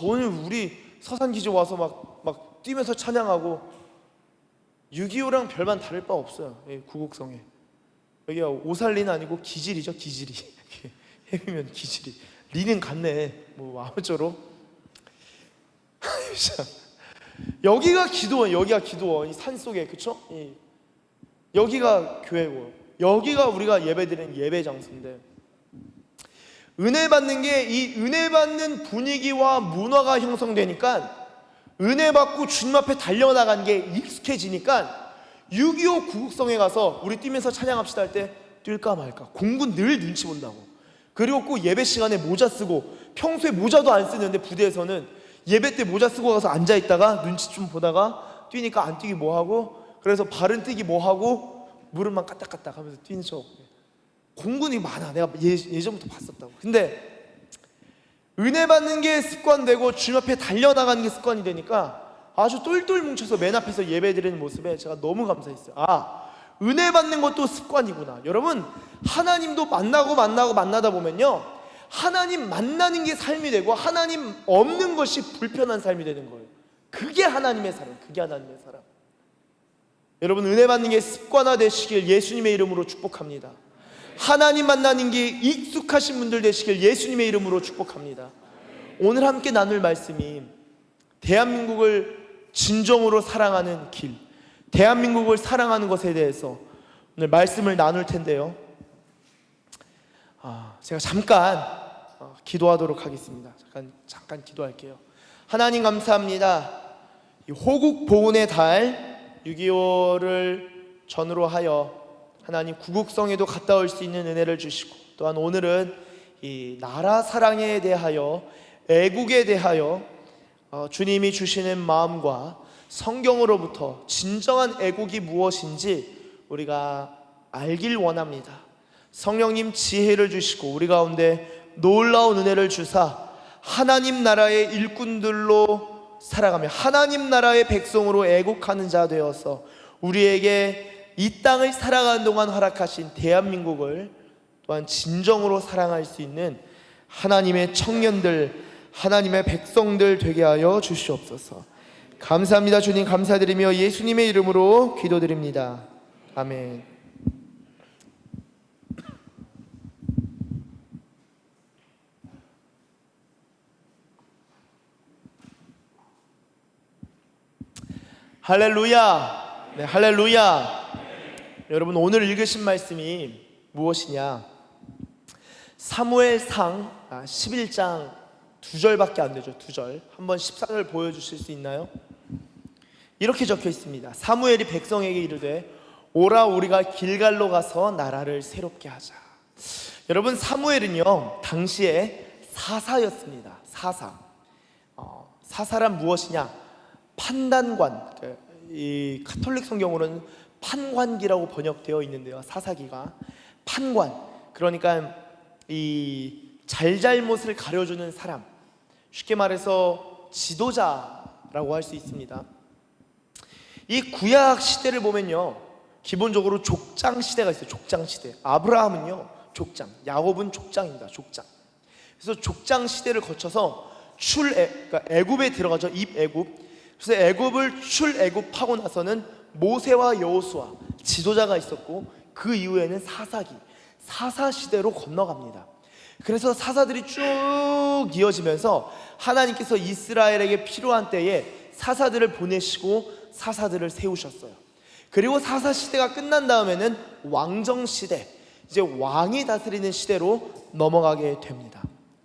오늘 우리 서산기지 와서 막 뛰면서 찬양하고 6.25랑 별반 다를 바 없어요. 구곡성에 여기가 오살리는 아니고 기질이죠. 기질이 해비면 기질이 리는 같네 뭐 아무쪼록 여기가 기도원, 여기가 기도원, 이 산속에, 그쵸? 여기가 교회고, 여기가 우리가 예배드리는 예배 장소인데, 은혜 받는 게 이 은혜 받는 분위기와 문화가 형성되니까, 은혜 받고 주님 앞에 달려나간 게 익숙해지니까 6.25 구국성에 가서 우리 뛰면서 찬양합시다 할 때 뛸까 말까, 공군 늘 눈치 본다고. 그리고 꼭 예배 시간에 모자 쓰고, 평소에 모자도 안 쓰는데 부대에서는 예배 때 모자 쓰고 가서 앉아있다가 눈치 좀 보다가 뛰니까 안 뛰기 뭐하고, 그래서 발은 뛰기 뭐하고 무릎만 까딱까딱 하면서 뛰는 척. 공군이 많아. 내가 예전부터 봤었다고. 근데 은혜 받는 게 습관되고 주님 앞에 달려나가는 게 습관이 되니까 아주 똘똘 뭉쳐서 맨 앞에서 예배 드리는 모습에 제가 너무 감사했어요. 은혜 받는 것도 습관이구나. 여러분, 하나님도 만나다 보면요, 하나님 만나는 게 삶이 되고 하나님 없는 것이 불편한 삶이 되는 거예요. 그게 하나님의 사람, 그게 하나님의 사람. 여러분, 은혜 받는 게 습관화 되시길 예수님의 이름으로 축복합니다. 하나님 만나는 게 익숙하신 분들 되시길 예수님의 이름으로 축복합니다. 오늘 함께 나눌 말씀이 대한민국을 진정으로 사랑하는 길, 대한민국을 사랑하는 것에 대해서 오늘 말씀을 나눌 텐데요, 제가 잠깐 기도하도록 하겠습니다. 잠깐 기도할게요. 하나님 감사합니다. 이 호국 보훈의 달 6.25를 전후로 하여 하나님 구국성에도 갔다 올 수 있는 은혜를 주시고, 또한 오늘은 이 나라 사랑에 대하여, 애국에 대하여 주님이 주시는 마음과 성경으로부터 진정한 애국이 무엇인지 우리가 알길 원합니다. 성령님 지혜를 주시고 우리 가운데 놀라운 은혜를 주사 하나님 나라의 일꾼들로 살아가며 하나님 나라의 백성으로 애국하는 자 되어서 우리에게 이 땅을 살아가는 동안 허락하신 대한민국을 또한 진정으로 사랑할 수 있는 하나님의 청년들, 하나님의 백성들 되게 하여 주시옵소서. 감사합니다. 주님, 감사드리며 예수님의 이름으로 기도드립니다. 아멘. 할렐루야. 네, 할렐루야. 여러분, 오늘 읽으신 말씀이 무엇이냐? 사무엘상 11장 2절밖에 안 되죠. 2절. 한번 14절 보여주실 수 있나요? 이렇게 적혀 있습니다. 사무엘이 백성에게 이르되 오라, 우리가 길갈로 가서 나라를 새롭게 하자. 여러분, 사무엘은요 당시에 사사였습니다. 사사란 무엇이냐? 판단관. 이 가톨릭 성경으로는 판관기라고 번역되어 있는데요, 사사기가 판관, 그러니까 이 잘잘못을 가려주는 사람, 쉽게 말해서 지도자라고 할 수 있습니다. 이 구약 시대를 보면요, 기본적으로 족장 시대가 있어요. 족장 시대. 아브라함은요 족장, 야곱은 족장입니다. 족장. 그래서 족장 시대를 거쳐서 그러니까 애굽에 들어가죠. 입애굽. 그래서 애굽을 출애굽하고 나서는 모세와 여호수아 지도자가 있었고, 그 이후에는 사사 시대로 건너갑니다. 그래서 사사들이 쭉 이어지면서 하나님께서 이스라엘에게 필요한 때에 사사들을 보내시고 사사들을 세우셨어요. 그리고 사사 시대가 끝난 다음에는 왕정 시대, 이제 왕이 다스리는 시대로 넘어가게 됩니다.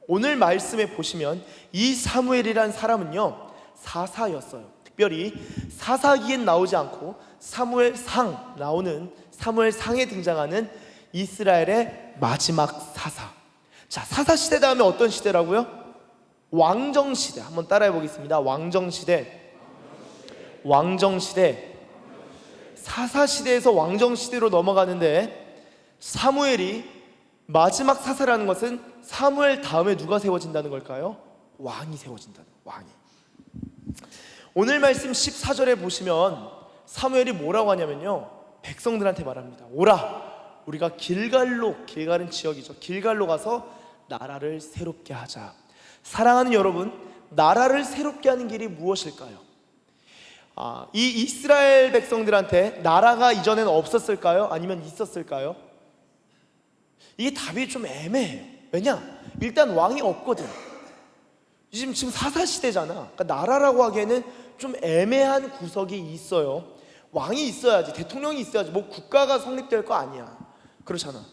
오늘 말씀에 보시면 이 사무엘이란 사람은요 사사였어요. 특별히 사사기엔 나오지 않고 사무엘상 나오는, 사무엘상에 등장하는 이스라엘의 마지막 사사. 자, 사사 시대 다음에 어떤 시대라고요? 왕정 시대. 한번 따라해 보겠습니다. 왕정 시대. 사사 시대에서 왕정 시대로 넘어가는데, 사무엘이 마지막 사사라는 것은 사무엘 다음에 누가 세워진다는 걸까요? 왕이 세워진다는, 왕이. 오늘 말씀 14절에 보시면 사무엘이 뭐라고 하냐면요, 백성들한테 말합니다. 오라, 우리가 길갈은 지역이죠. 길갈로 가서 나라를 새롭게 하자. 사랑하는 여러분, 나라를 새롭게 하는 길이 무엇일까요? 이 이스라엘 백성들한테 나라가 이전에는 없었을까요? 아니면 있었을까요? 이게 답이 좀 애매해요. 왜냐? 일단 왕이 없거든. 지금 사사시대잖아. 그러니까 나라라고 하기에는 좀 애매한 구석이 있어요. 왕이 있어야지, 대통령이 있어야지 뭐 국가가 성립될 거 아니야. 그렇잖아.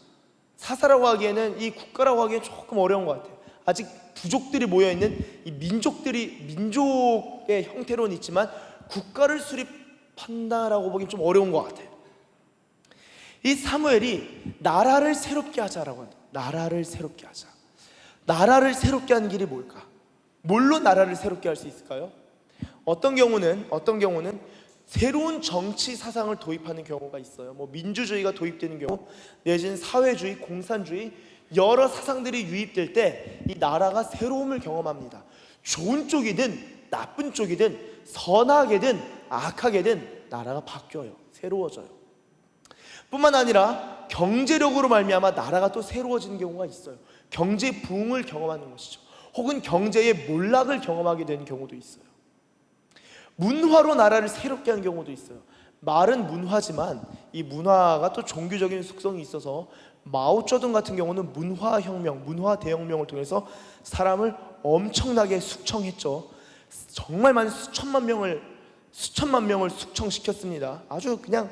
사사라고 하기에는, 이 국가라고 하기에는 조금 어려운 것 같아요. 아직 부족들이 모여있는 이 민족의 형태로는 있지만 국가를 수립한다라고 보기엔 좀 어려운 것 같아요. 이 사무엘이 나라를 새롭게 하자라고 한다. 나라를 새롭게 하자. 나라를 새롭게 하는 길이 뭘까? 뭘로 나라를 새롭게 할 수 있을까요? 어떤 경우는 새로운 정치 사상을 도입하는 경우가 있어요. 뭐 민주주의가 도입되는 경우, 내지는 사회주의, 공산주의, 여러 사상들이 유입될 때 이 나라가 새로움을 경험합니다. 좋은 쪽이든 나쁜 쪽이든 선하게든 악하게든 나라가 바뀌어요. 새로워져요. 뿐만 아니라 경제력으로 말미암아 나라가 또 새로워지는 경우가 있어요. 경제 부흥을 경험하는 것이죠. 혹은 경제의 몰락을 경험하게 되는 경우도 있어요. 문화로 나라를 새롭게 하는 경우도 있어요. 말은 문화지만 이 문화가 또 종교적인 속성이 있어서 마오쩌둥 같은 경우는 문화혁명, 문화대혁명을 통해서 사람을 엄청나게 숙청했죠. 정말 많은 수천만 명을 숙청시켰습니다. 아주 그냥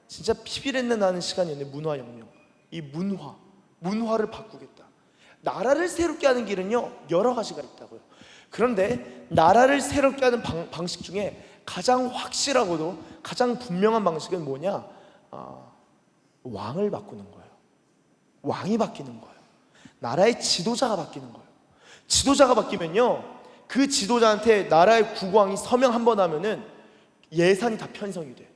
진짜 피비린내 나는 시간이었네요. 문화혁명. 이 문화를 바꾸겠다. 나라를 새롭게 하는 길은요, 여러 가지가 있다고요. 그런데 나라를 새롭게 하는 방식 중에 가장 확실하고도 가장 분명한 방식은 뭐냐? 왕을 바꾸는 거예요. 왕이 바뀌는 거예요. 나라의 지도자가 바뀌는 거예요. 지도자가 바뀌면요, 그 지도자한테 나라의 국왕이 서명 한 번 하면은 예산이 다 편성이 돼.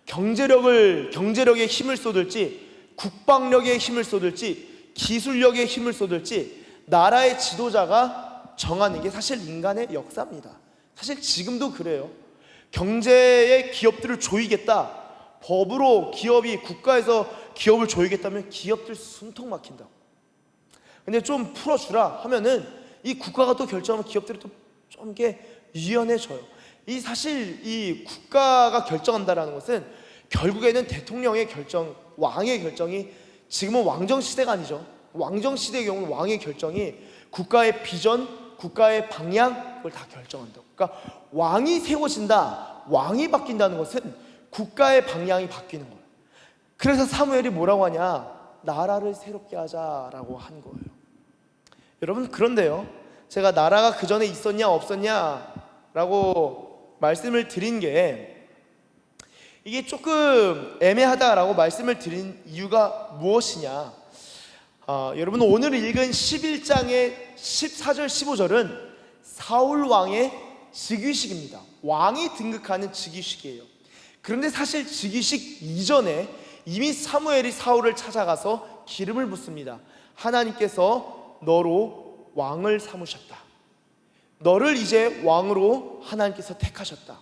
경제력에 힘을 쏟을지, 국방력에 힘을 쏟을지, 기술력에 힘을 쏟을지 나라의 지도자가 정하는 게 사실 인간의 역사입니다. 사실 지금도 그래요. 경제의 기업들을 조이겠다, 법으로 국가에서 기업을 조이겠다면 기업들 숨통 막힌다고. 근데 좀 풀어주라 하면은 이 국가가 또 결정하면 기업들이 또 좀 게 유연해져요. 사실 이 국가가 결정한다라는 것은 결국에는 대통령의 결정, 왕의 결정이, 지금은 왕정 시대가 아니죠. 왕정 시대의 경우는 왕의 결정이 국가의 비전, 국가의 방향, 그걸 다 결정한다고. 그러니까 왕이 세워진다, 왕이 바뀐다는 것은 국가의 방향이 바뀌는 거예요. 그래서 사무엘이 뭐라고 하냐? 나라를 새롭게 하자라고 한 거예요. 여러분, 그런데요, 제가 나라가 그 전에 있었냐 없었냐라고 말씀을 드린 게, 이게 조금 애매하다라고 말씀을 드린 이유가 무엇이냐? 여러분, 오늘 읽은 11장의 14절 15절은 사울 왕의 즉위식입니다. 왕이 등극하는 즉위식이에요. 그런데 사실 즉위식 이전에 이미 사무엘이 사울을 찾아가서 기름을 붓습니다. 하나님께서 너로 왕을 삼으셨다. 너를 이제 왕으로 하나님께서 택하셨다.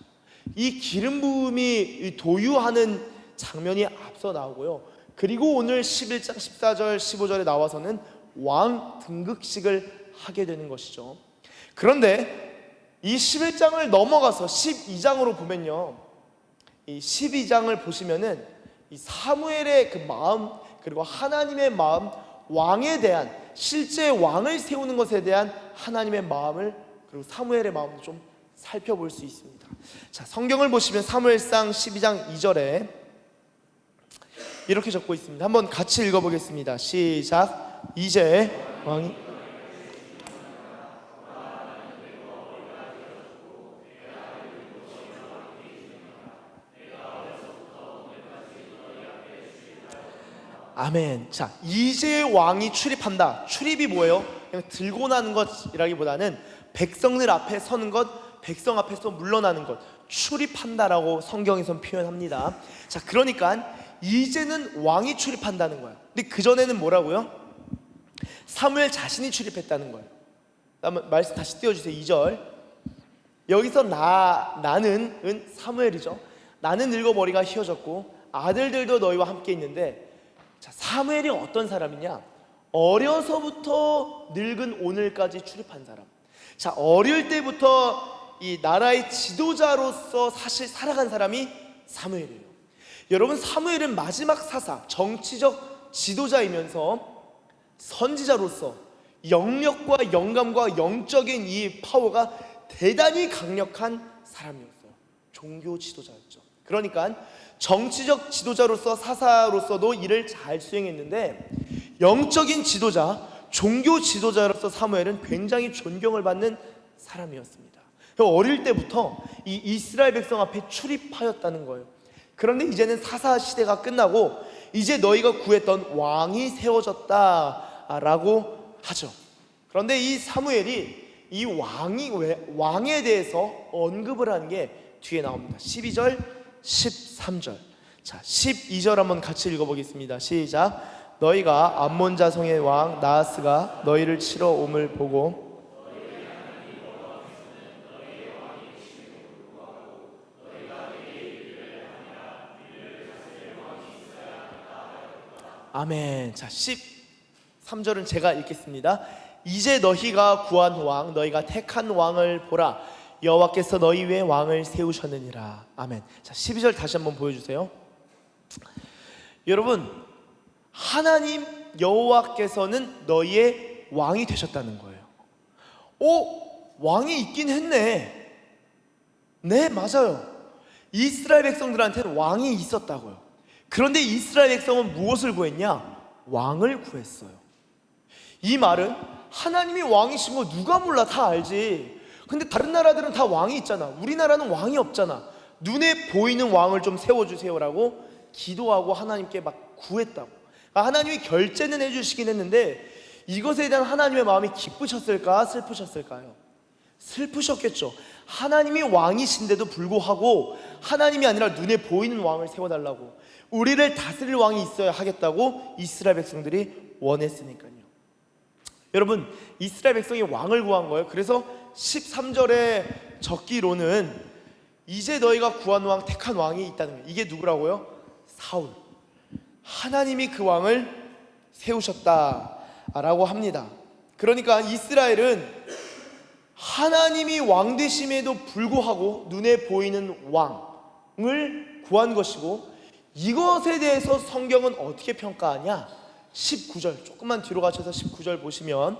이 기름 부음이 도유하는 장면이 앞서 나오고요. 그리고 오늘 11장 14절 15절에 나와서는 왕 등극식을 하게 되는 것이죠. 그런데 이 11장을 넘어가서 12장으로 보면요, 이 12장을 보시면은 이 사무엘의 그 마음, 그리고 하나님의 마음, 왕에 대한, 실제 왕을 세우는 것에 대한 하나님의 마음을, 그리고 사무엘의 마음도 좀 살펴볼 수 있습니다. 자, 성경을 보시면 사무엘상 12장 2절에 이렇게 적고 있습니다. 한번 같이 읽어보겠습니다. 시작. 이제 왕이 아멘. 자, 이제 왕이 출입한다. 출입이 뭐예요? 그냥 들고 나는 것이라기보다는 백성들 앞에 서는 것, 백성 앞에서 물러나는 것, 출입한다라고 성경에선 표현합니다. 자, 그러니까 이제는 왕이 출입한다는 거예요. 근데 그전에는 뭐라고요? 사무엘 자신이 출입했다는 거예요. 한번 말씀 다시 띄워주세요. 2절. 여기서 나는 사무엘이죠. 나는 늙어 머리가 휘어졌고 아들들도 너희와 함께 있는데, 자, 사무엘이 어떤 사람이냐? 어려서부터 늙은 오늘까지 출입한 사람. 자, 어릴 때부터 이 나라의 지도자로서 사실 살아간 사람이 사무엘이에요. 여러분, 사무엘은 마지막 사사, 정치적 지도자이면서 선지자로서 영력과 영감과 영적인 이 파워가 대단히 강력한 사람이었어요. 종교 지도자였죠. 그러니까 정치적 지도자로서 사사로서도 일을 잘 수행했는데, 영적인 지도자, 종교 지도자로서 사무엘은 굉장히 존경을 받는 사람이었습니다. 어릴 때부터 이 이스라엘 백성 앞에 출입하였다는 거예요. 그런데 이제는 사사 시대가 끝나고 이제 너희가 구했던 왕이 세워졌다라고 하죠. 그런데 이 사무엘이 이 왕에 대해서 언급을 하는 게 뒤에 나옵니다. 12절, 13절. 자, 12절 한번 같이 읽어보겠습니다. 시작. 너희가 암몬 자손의 왕 나하스가 너희를 치러 옴을 보고 아멘. 자, 13절은 제가 읽겠습니다. 이제 너희가 구한 왕, 너희가 택한 왕을 보라. 여호와께서 너희 위에 왕을 세우셨느니라. 아멘. 자, 12절 다시 한번 보여주세요. 여러분, 하나님 여호와께서는 너희의 왕이 되셨다는 거예요. 왕이 있긴 했네. 네, 맞아요. 이스라엘 백성들한테는 왕이 있었다고요. 그런데 이스라엘 백성은 무엇을 구했냐? 왕을 구했어요. 이 말은 하나님이 왕이신 거 누가 몰라? 다 알지. 근데 다른 나라들은 다 왕이 있잖아. 우리나라는 왕이 없잖아. 눈에 보이는 왕을 좀 세워주세요라고 기도하고 하나님께 막 구했다고. 하나님이 결제는 해주시긴 했는데 이것에 대한 하나님의 마음이 기쁘셨을까? 슬프셨을까요? 슬프셨겠죠. 하나님이 왕이신데도 불구하고 하나님이 아니라 눈에 보이는 왕을 세워달라고, 우리를 다스릴 왕이 있어야 하겠다고 이스라엘 백성들이 원했으니까요. 여러분, 이스라엘 백성이 왕을 구한 거예요. 그래서 13절에 적기로는 이제 너희가 구한 왕, 택한 왕이 있다는 거예요. 이게 누구라고요? 사울. 하나님이 그 왕을 세우셨다라고 합니다. 그러니까 이스라엘은 하나님이 왕 되심에도 불구하고 눈에 보이는 왕을 구한 것이고, 이것에 대해서 성경은 어떻게 평가하냐? 19절, 조금만 뒤로 가셔서 19절 보시면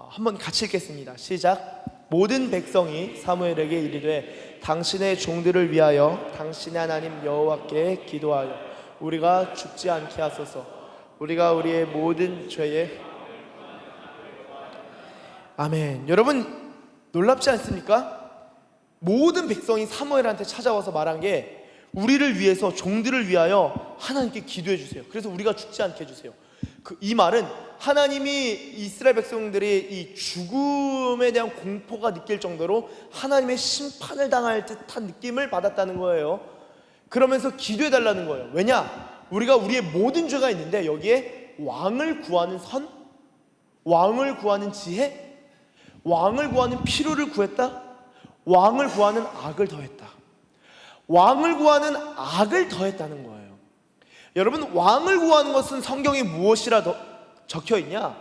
한번 같이 읽겠습니다. 시작. 모든 백성이 사무엘에게 이르되 당신의 종들을 위하여 당신의 하나님 여호와께 기도하여 우리가 죽지 않게 하소서. 우리가 우리의 모든 죄에 아멘. 여러분, 놀랍지 않습니까? 모든 백성이 사무엘한테 찾아와서 말한 게, 우리를 위해서, 종들을 위하여 하나님께 기도해 주세요. 그래서 우리가 죽지 않게 해주세요. 이 말은 하나님이 이스라엘 백성들이 이 죽음에 대한 공포가 느낄 정도로 하나님의 심판을 당할 듯한 느낌을 받았다는 거예요. 그러면서 기도해 달라는 거예요. 왜냐? 우리가 우리의 모든 죄가 있는데 여기에 왕을 구하는 선, 왕을 구하는 지혜, 왕을 구하는 필요를 구했다. 왕을 구하는 악을 더했다. 왕을 구하는 악을 더했다는 거예요. 여러분, 왕을 구하는 것은 성경에 무엇이라 적혀 있냐?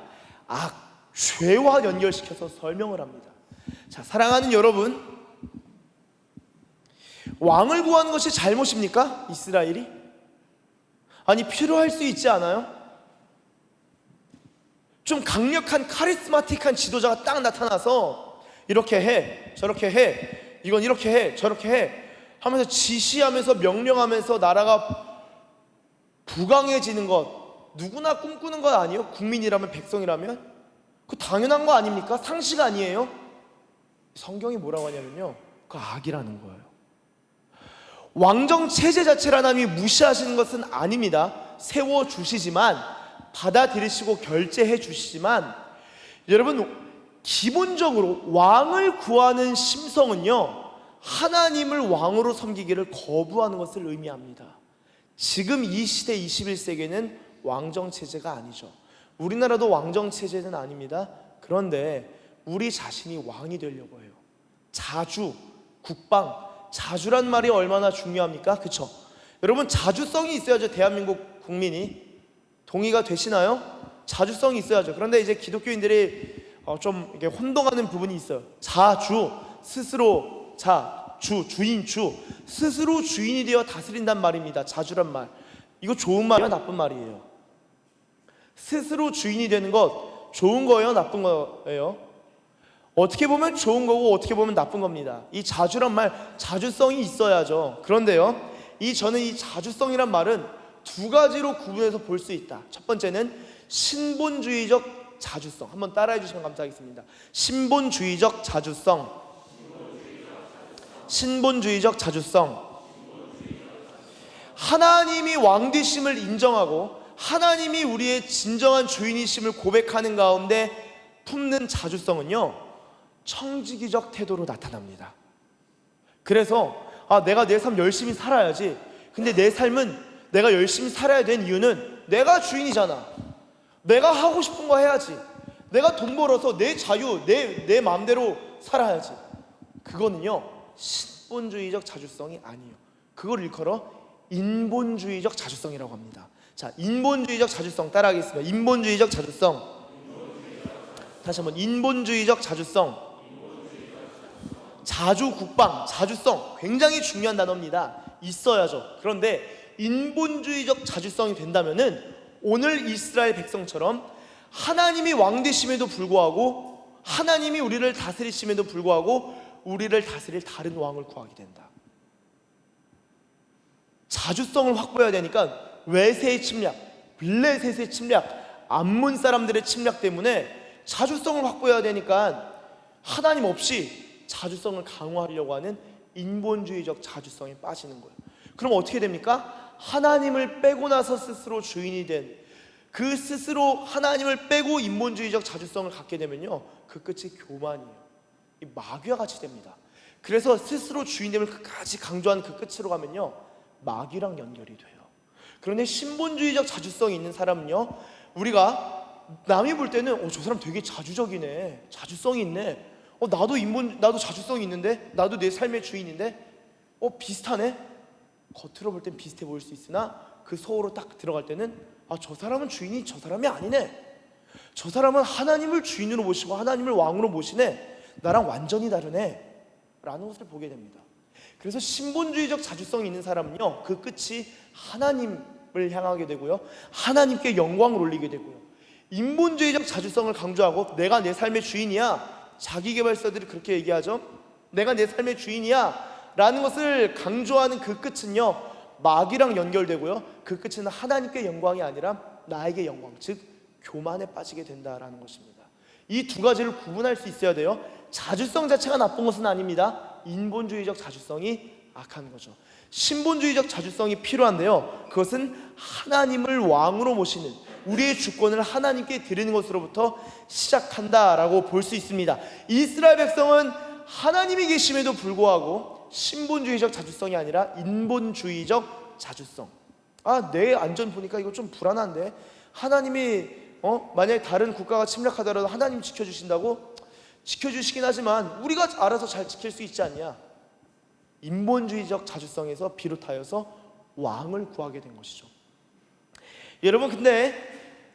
악, 죄와 연결시켜서 설명을 합니다. 자, 사랑하는 여러분, 왕을 구하는 것이 잘못입니까? 이스라엘이? 아니, 필요할 수 있지 않아요? 좀 강력한 카리스마틱한 지도자가 딱 나타나서 이렇게 해, 저렇게 해, 이건 이렇게 해, 저렇게 해 하면서 지시하면서 명령하면서 나라가 부강해지는 것, 누구나 꿈꾸는 것 아니에요? 국민이라면, 백성이라면? 그거 당연한 거 아닙니까? 상식 아니에요? 성경이 뭐라고 하냐면요, 그 악이라는 거예요. 왕정 체제 자체를 하나님이 무시하시는 것은 아닙니다. 세워주시지만, 받아들이시고 결제해 주시지만, 여러분, 기본적으로 왕을 구하는 심성은요, 하나님을 왕으로 섬기기를 거부하는 것을 의미합니다. 지금 이 시대 21세기에는 왕정 체제가 아니죠. 우리나라도 왕정 체제는 아닙니다. 그런데 우리 자신이 왕이 되려고 해요. 자주, 국방, 자주란 말이 얼마나 중요합니까? 그쵸? 여러분, 자주성이 있어야죠. 대한민국 국민이 동의가 되시나요? 자주성이 있어야죠. 그런데 이제 기독교인들이 좀 이게 혼동하는 부분이 있어요. 자주, 스스로 주인, 스스로 주인이 되어 다스린단 말입니다. 자주란 말, 이거 좋은 말이에요, 나쁜 말이에요? 스스로 주인이 되는 것 좋은 거예요, 나쁜 거예요? 어떻게 보면 좋은 거고 어떻게 보면 나쁜 겁니다. 이 자주란 말, 자주성이 있어야죠. 그런데요, 저는 이 자주성이란 말은 두 가지로 구분해서 볼 수 있다. 첫 번째는 신본주의적 자주성. 한번 따라해 주시면 감사하겠습니다. 신본주의적 자주성. 신본주의적 자주성. 하나님이 왕되심을 인정하고 하나님이 우리의 진정한 주인이심을 고백하는 가운데 품는 자주성은요, 청지기적 태도로 나타납니다. 그래서 내가 내 삶 열심히 살아야지. 근데 내 삶은 내가 열심히 살아야 된 이유는 내가 주인이잖아. 내가 하고 싶은 거 해야지. 내가 돈 벌어서 내 자유, 내 마음대로 살아야지. 그거는요, 신본주의적 자주성이 아니에요. 그걸 일컬어 인본주의적 자주성이라고 합니다. 자, 인본주의적 자주성 따라하겠습니다. 인본주의적 자주성. 다시 한번, 인본주의적 자주성. 자주국방, 자주성 굉장히 중요한 단어입니다. 있어야죠. 그런데 인본주의적 자주성이 된다면은 오늘 이스라엘 백성처럼 하나님이 왕 되심에도 불구하고 하나님이 우리를 다스리심에도 불구하고 우리를 다스릴 다른 왕을 구하게 된다. 자주성을 확보해야 되니까 외세의 침략, 블레셋의 침략, 암몬 사람들의 침략 때문에 자주성을 확보해야 되니까 하나님 없이 자주성을 강화하려고 하는 인본주의적 자주성에 빠지는 거예요. 그럼 어떻게 됩니까? 하나님을 빼고 나서 스스로 주인이 된 그 스스로 하나님을 빼고 인본주의적 자주성을 갖게 되면요, 그 끝이 교만이에요. 이 마귀와 같이 됩니다. 그래서 스스로 주인됨을 끝까지 강조한 그 끝으로 가면요, 마귀랑 연결이 돼요. 그런데 신본주의적 자주성이 있는 사람은요, 우리가 남이 볼 때는 저 사람 되게 자주적이네, 자주성이 있네, 나도 자주성이 있는데, 나도 내 삶의 주인인데, 비슷하네. 겉으로 볼 땐 비슷해 보일 수 있으나 그 속으로 딱 들어갈 때는 저 사람은 주인이 저 사람이 아니네. 저 사람은 하나님을 주인으로 모시고 하나님을 왕으로 모시네. 나랑 완전히 다르네. 라는 것을 보게 됩니다. 그래서 신본주의적 자주성이 있는 사람은요, 그 끝이 하나님을 향하게 되고요, 하나님께 영광을 올리게 되고요. 인본주의적 자주성을 강조하고 내가 내 삶의 주인이야, 자기개발서들이 그렇게 얘기하죠. 내가 내 삶의 주인이야 라는 것을 강조하는 그 끝은요, 마귀랑 연결되고요, 그 끝은 하나님께 영광이 아니라 나에게 영광, 즉 교만에 빠지게 된다라는 것입니다. 이 두 가지를 구분할 수 있어야 돼요. 자주성 자체가 나쁜 것은 아닙니다. 인본주의적 자주성이 악한 거죠. 신본주의적 자주성이 필요한데요, 그것은 하나님을 왕으로 모시는, 우리의 주권을 하나님께 드리는 것으로부터 시작한다라고 볼 수 있습니다. 이스라엘 백성은 하나님이 계심에도 불구하고 신본주의적 자주성이 아니라 인본주의적 자주성. 내 안전 보니까 이거 좀 불안한데, 하나님이 만약에 다른 국가가 침략하더라도 하나님 지켜주신다고? 지켜주시긴 하지만 우리가 알아서 잘 지킬 수 있지 않냐. 인본주의적 자주성에서 비롯하여서 왕을 구하게 된 것이죠. 여러분, 근데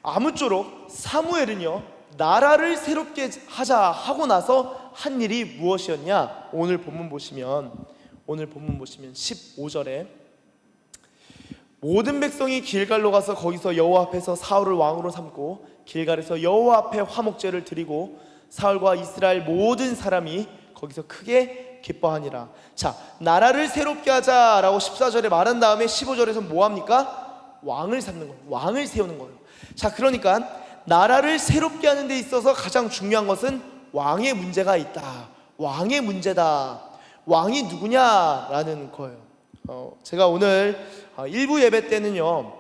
아무쪼록 사무엘은요, 나라를 새롭게 하자 하고 나서 한 일이 무엇이었냐? 오늘 본문 보시면 15절에 모든 백성이 길갈로 가서 거기서 여호와 앞에서 사울을 왕으로 삼고 길갈에서 여호와 앞에 화목제를 드리고 사울과 이스라엘 모든 사람이 거기서 크게 기뻐하니라. 자, 나라를 새롭게 하자라고 14절에 말한 다음에 15절에서 뭐합니까? 왕을 삼는 거예요. 왕을 세우는 거예요. 자, 그러니까 나라를 새롭게 하는 데 있어서 가장 중요한 것은 왕의 문제가 있다. 왕의 문제다. 왕이 누구냐라는 거예요. 제가 오늘 일부 예배 때는요,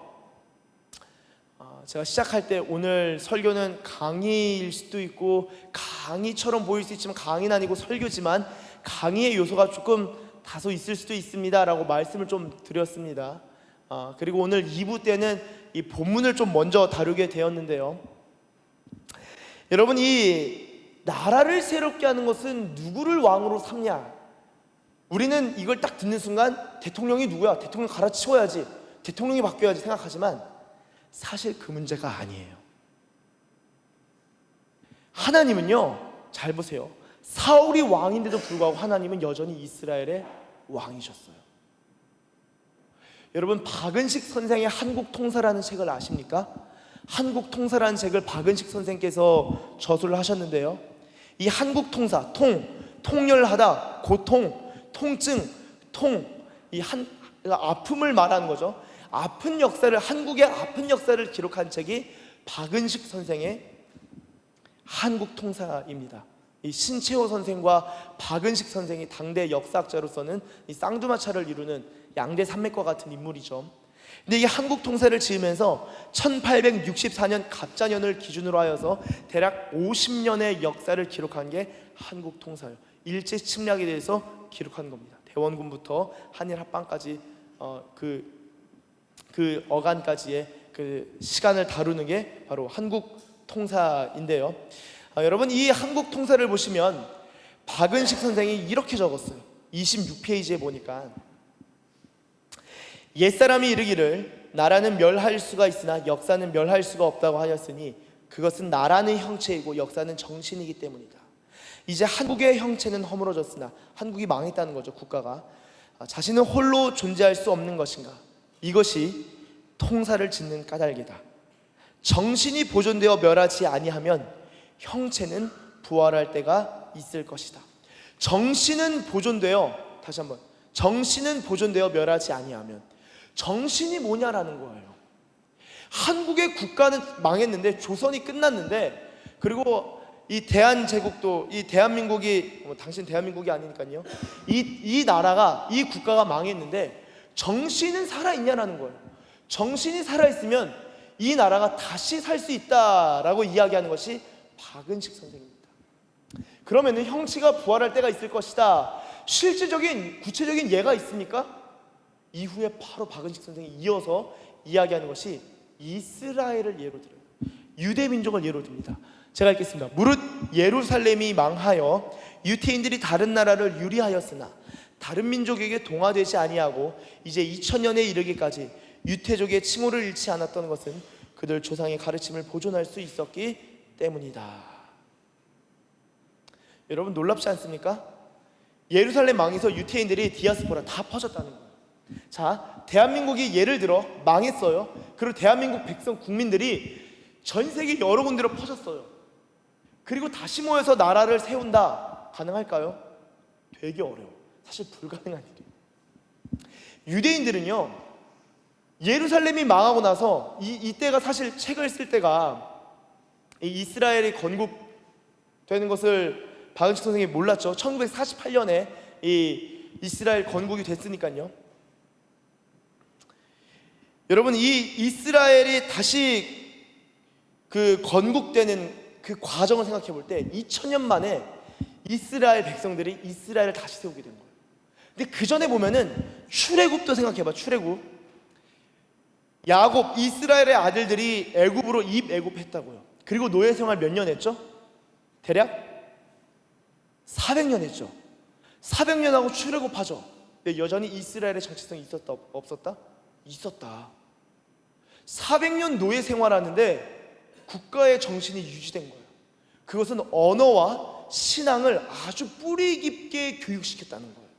제가 시작할 때 오늘 설교는 강의일 수도 있고 강의처럼 보일 수 있지만 강의는 아니고 설교지만 강의의 요소가 조금 다소 있을 수도 있습니다 라고 말씀을 좀 드렸습니다. 그리고 오늘 2부 때는 이 본문을 좀 먼저 다루게 되었는데요, 여러분, 이 나라를 새롭게 하는 것은 누구를 왕으로 삼냐? 우리는 이걸 딱 듣는 순간 대통령이 누구야? 대통령 갈아치워야지, 대통령이 바뀌어야지 생각하지만 사실 그 문제가 아니에요. 하나님은요, 잘 보세요. 사울이 왕인데도 불구하고 하나님은 여전히 이스라엘의 왕이셨어요. 여러분, 박은식 선생의 한국통사라는 책을 아십니까? 한국통사라는 책을 박은식 선생께서 저술을 하셨는데요, 이 한국통사, 통렬하다, 고통, 통증, 아픔을 말하는 거죠. 아픈 역사를, 한국의 아픈 역사를 기록한 책이 박은식 선생의 한국통사입니다. 이 신채호 선생과 박은식 선생이 당대 역사학자로서는 이 쌍두마차를 이루는 양대 산맥과 같은 인물이죠. 근데 이 한국통사를 지으면서 1864년 갑자년을 기준으로 하여서 대략 50년의 역사를 기록한 게 한국통사예요. 일제 침략에 대해서 기록한 겁니다. 대원군부터 한일 합방까지 그 어간까지의 그 시간을 다루는 게 바로 한국통사인데요. 여러분, 이 한국통사를 보시면 박은식 선생이 이렇게 적었어요. 26페이지에 보니까 옛사람이 이르기를 나라는 멸할 수가 있으나 역사는 멸할 수가 없다고 하였으니 그것은 나라는 형체이고 역사는 정신이기 때문이다. 이제 한국의 형체는 허물어졌으나, 한국이 망했다는 거죠. 국가가 자신은 홀로 존재할 수 없는 것인가? 이것이 통사를 짓는 까닭이다. 정신이 보존되어 멸하지 아니하면 형체는 부활할 때가 있을 것이다. 정신은 보존되어, 다시 한번, 정신은 보존되어 멸하지 아니하면, 정신이 뭐냐라는 거예요. 한국의 국가는 망했는데, 조선이 끝났는데, 그리고 이 대한제국도, 이 대한민국이, 당신 대한민국이 아니니까요, 이 나라가, 이 국가가 망했는데 정신은 살아있냐라는 거예요. 정신이 살아있으면 이 나라가 다시 살 수 있다라고 이야기하는 것이 박은식 선생입니다. 그러면은 형체가 부활할 때가 있을 것이다. 실질적인 구체적인 예가 있습니까? 이후에 바로 박은식 선생이 이어서 이야기하는 것이 이스라엘을 예로 들어요. 유대 민족을 예로 듭니다. 제가 읽겠습니다. 무릇 예루살렘이 망하여 유태인들이 다른 나라를 유리하였으나 다른 민족에게 동화되지 아니하고 이제 2000년에 이르기까지 유태족의 칭호를 잃지 않았던 것은 그들 조상의 가르침을 보존할 수 있었기 때문이다. 여러분, 놀랍지 않습니까? 예루살렘 망해서 유태인들이 디아스포라 다 퍼졌다는 거예요. 자, 대한민국이 예를 들어 망했어요. 그리고 대한민국 백성 국민들이 전 세계 여러 군데로 퍼졌어요. 그리고 다시 모여서 나라를 세운다. 가능할까요? 되게 어려워. 사실 불가능한 일이에요. 유대인들은요, 예루살렘이 망하고 나서 이때가 사실 책을 쓸 때가 이스라엘이 건국되는 것을 박은식 선생이 몰랐죠. 1948년에 이 이스라엘 건국이 됐으니까요. 여러분, 이 이스라엘이 다시 그 건국되는 그 과정을 생각해 볼 때 2000년 만에 이스라엘 백성들이 이스라엘을 다시 세우게 된 거예요. 근데 그 전에 보면은 출애굽도 생각해 봐. 출애굽, 야곱, 이스라엘의 아들들이 애굽으로 입애굽했다고요. 그리고 노예 생활 몇 년 했죠? 대략 400년 했죠. 400년 하고 출애굽하죠. 근데 여전히 이스라엘의 정체성이 있었다 없었다? 있었다. 400년 노예 생활하는데 국가의 정신이 유지된 거예요. 그것은 언어와 신앙을 아주 뿌리 깊게 교육시켰다는 거예요.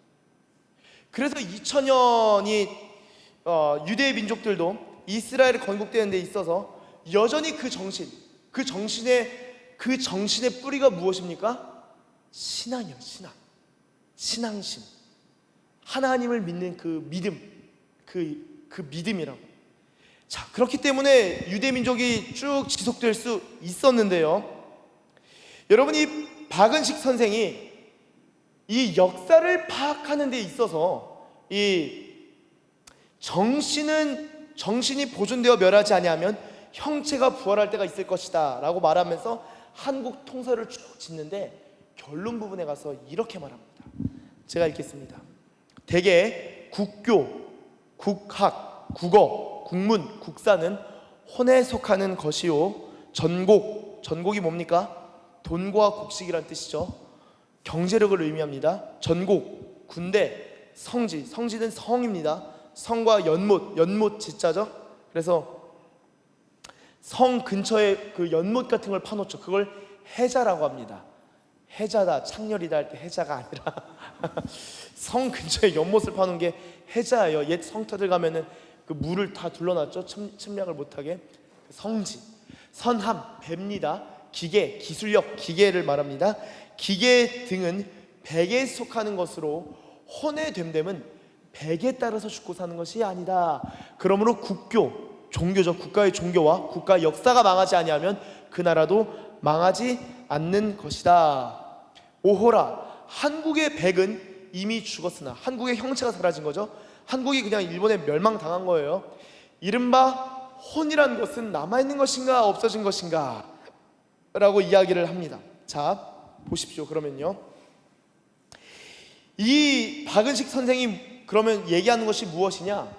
그래서 2000년이 유대 민족들도 이스라엘이 건국되는 데 있어서 여전히 그 정신의 뿌리가 무엇입니까? 신앙이요. 신앙심, 하나님을 믿는 그 믿음, 그 믿음이라고. 자, 그렇기 때문에 유대 민족이 쭉 지속될 수 있었는데요, 여러분, 이 박은식 선생이 이 역사를 파악하는 데 있어서 이 정신이 보존되어 멸하지 아니하면 형체가 부활할 때가 있을 것이다 라고 말하면서 한국 통사를 쭉 짓는데 결론 부분에 가서 이렇게 말합니다. 제가 읽겠습니다. 대개 국교, 국학, 국어, 국문, 국사는 혼에 속하는 것이요, 전곡이 뭡니까? 돈과 곡식이란 뜻이죠. 경제력을 의미합니다. 전곡, 군대, 성지는 성입니다. 성과 연못 지자죠. 그래서 성 근처에 그 연못 같은 걸 파놓죠. 그걸 해자라고 합니다. 해자다, 창렬이다 할 때 해자가 아니라 성 근처에 연못을 파놓은 게 해자예요. 옛 성터들 가면은 그 물을 다 둘러놨죠. 침략을 못하게. 성지, 선함, 뱀니다. 기계, 기술력, 기계를 말합니다. 기계 등은 백에 속하는 것으로 혼의 됨됨은 백에 따라서 죽고 사는 것이 아니다. 그러므로 종교죠. 국가의 종교와 국가의 역사가 망하지 아니하면 그 나라도 망하지 않는 것이다. 오호라, 한국의 백은 이미 죽었으나, 한국의 형체가 사라진 거죠. 한국이 그냥 일본에 멸망당한 거예요. 이른바 혼이란 것은 남아있는 것인가 없어진 것인가 라고 이야기를 합니다. 자, 보십시오. 그러면요, 이 박은식 선생이 그러면 얘기하는 것이 무엇이냐?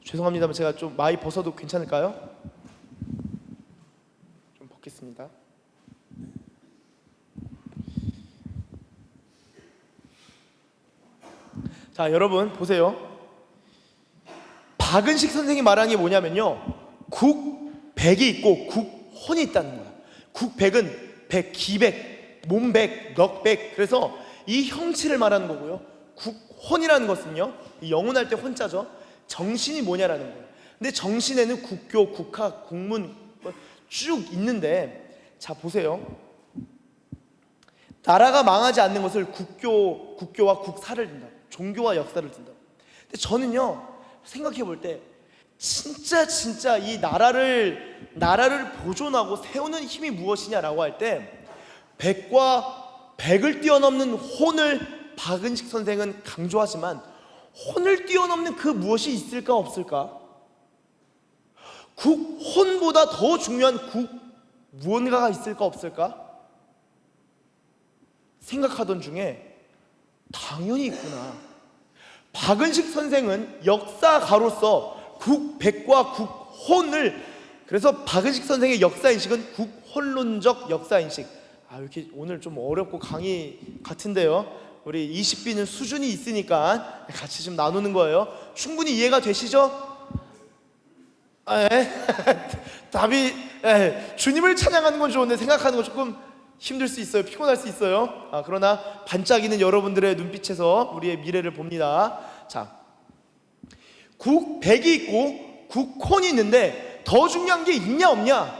죄송합니다만 제가 좀 많이 벗어도 괜찮을까요? 좀 벗겠습니다. 자, 여러분 보세요. 박은식 선생이 말하는 게 뭐냐면요, 국백이 있고 국혼이 있다는 거야. 국백은 백, 기백, 몸백, 넉백. 그래서 이 형체를 말하는 거고요. 국혼이라는 것은요, 영혼할 때 혼자죠. 정신이 뭐냐라는 거예요. 근데 정신에는 국교, 국학, 국문 쭉 있는데, 자 보세요. 나라가 망하지 않는 것을 국교와 국사를 든다. 종교와 역사를 든다. 근데 저는요, 생각해 볼 때 진짜 이 나라를 보존하고 세우는 힘이 무엇이냐라고 할 때 백과 백을 뛰어넘는 혼을 박은식 선생은 강조하지만, 혼을 뛰어넘는 그 무엇이 있을까 없을까? 혼보다 더 중요한 무언가가 있을까 없을까? 생각하던 중에 당연히 있구나. 박은식 선생은 역사가로서 국백과 국혼을, 그래서 박은식 선생의 역사인식은 국혼론적 역사인식. 이렇게 오늘 좀 어렵고 강의 같은데요, 우리 20B는 수준이 있으니까 같이 좀 나누는 거예요. 충분히 이해가 되시죠? 답이 주님을 찬양하는 건 좋은데 생각하는 건 조금 힘들 수 있어요. 피곤할 수 있어요. 그러나 반짝이는 여러분들의 눈빛에서 우리의 미래를 봅니다. 자, 국백이 있고 국혼이 있는데 더 중요한 게 있냐 없냐?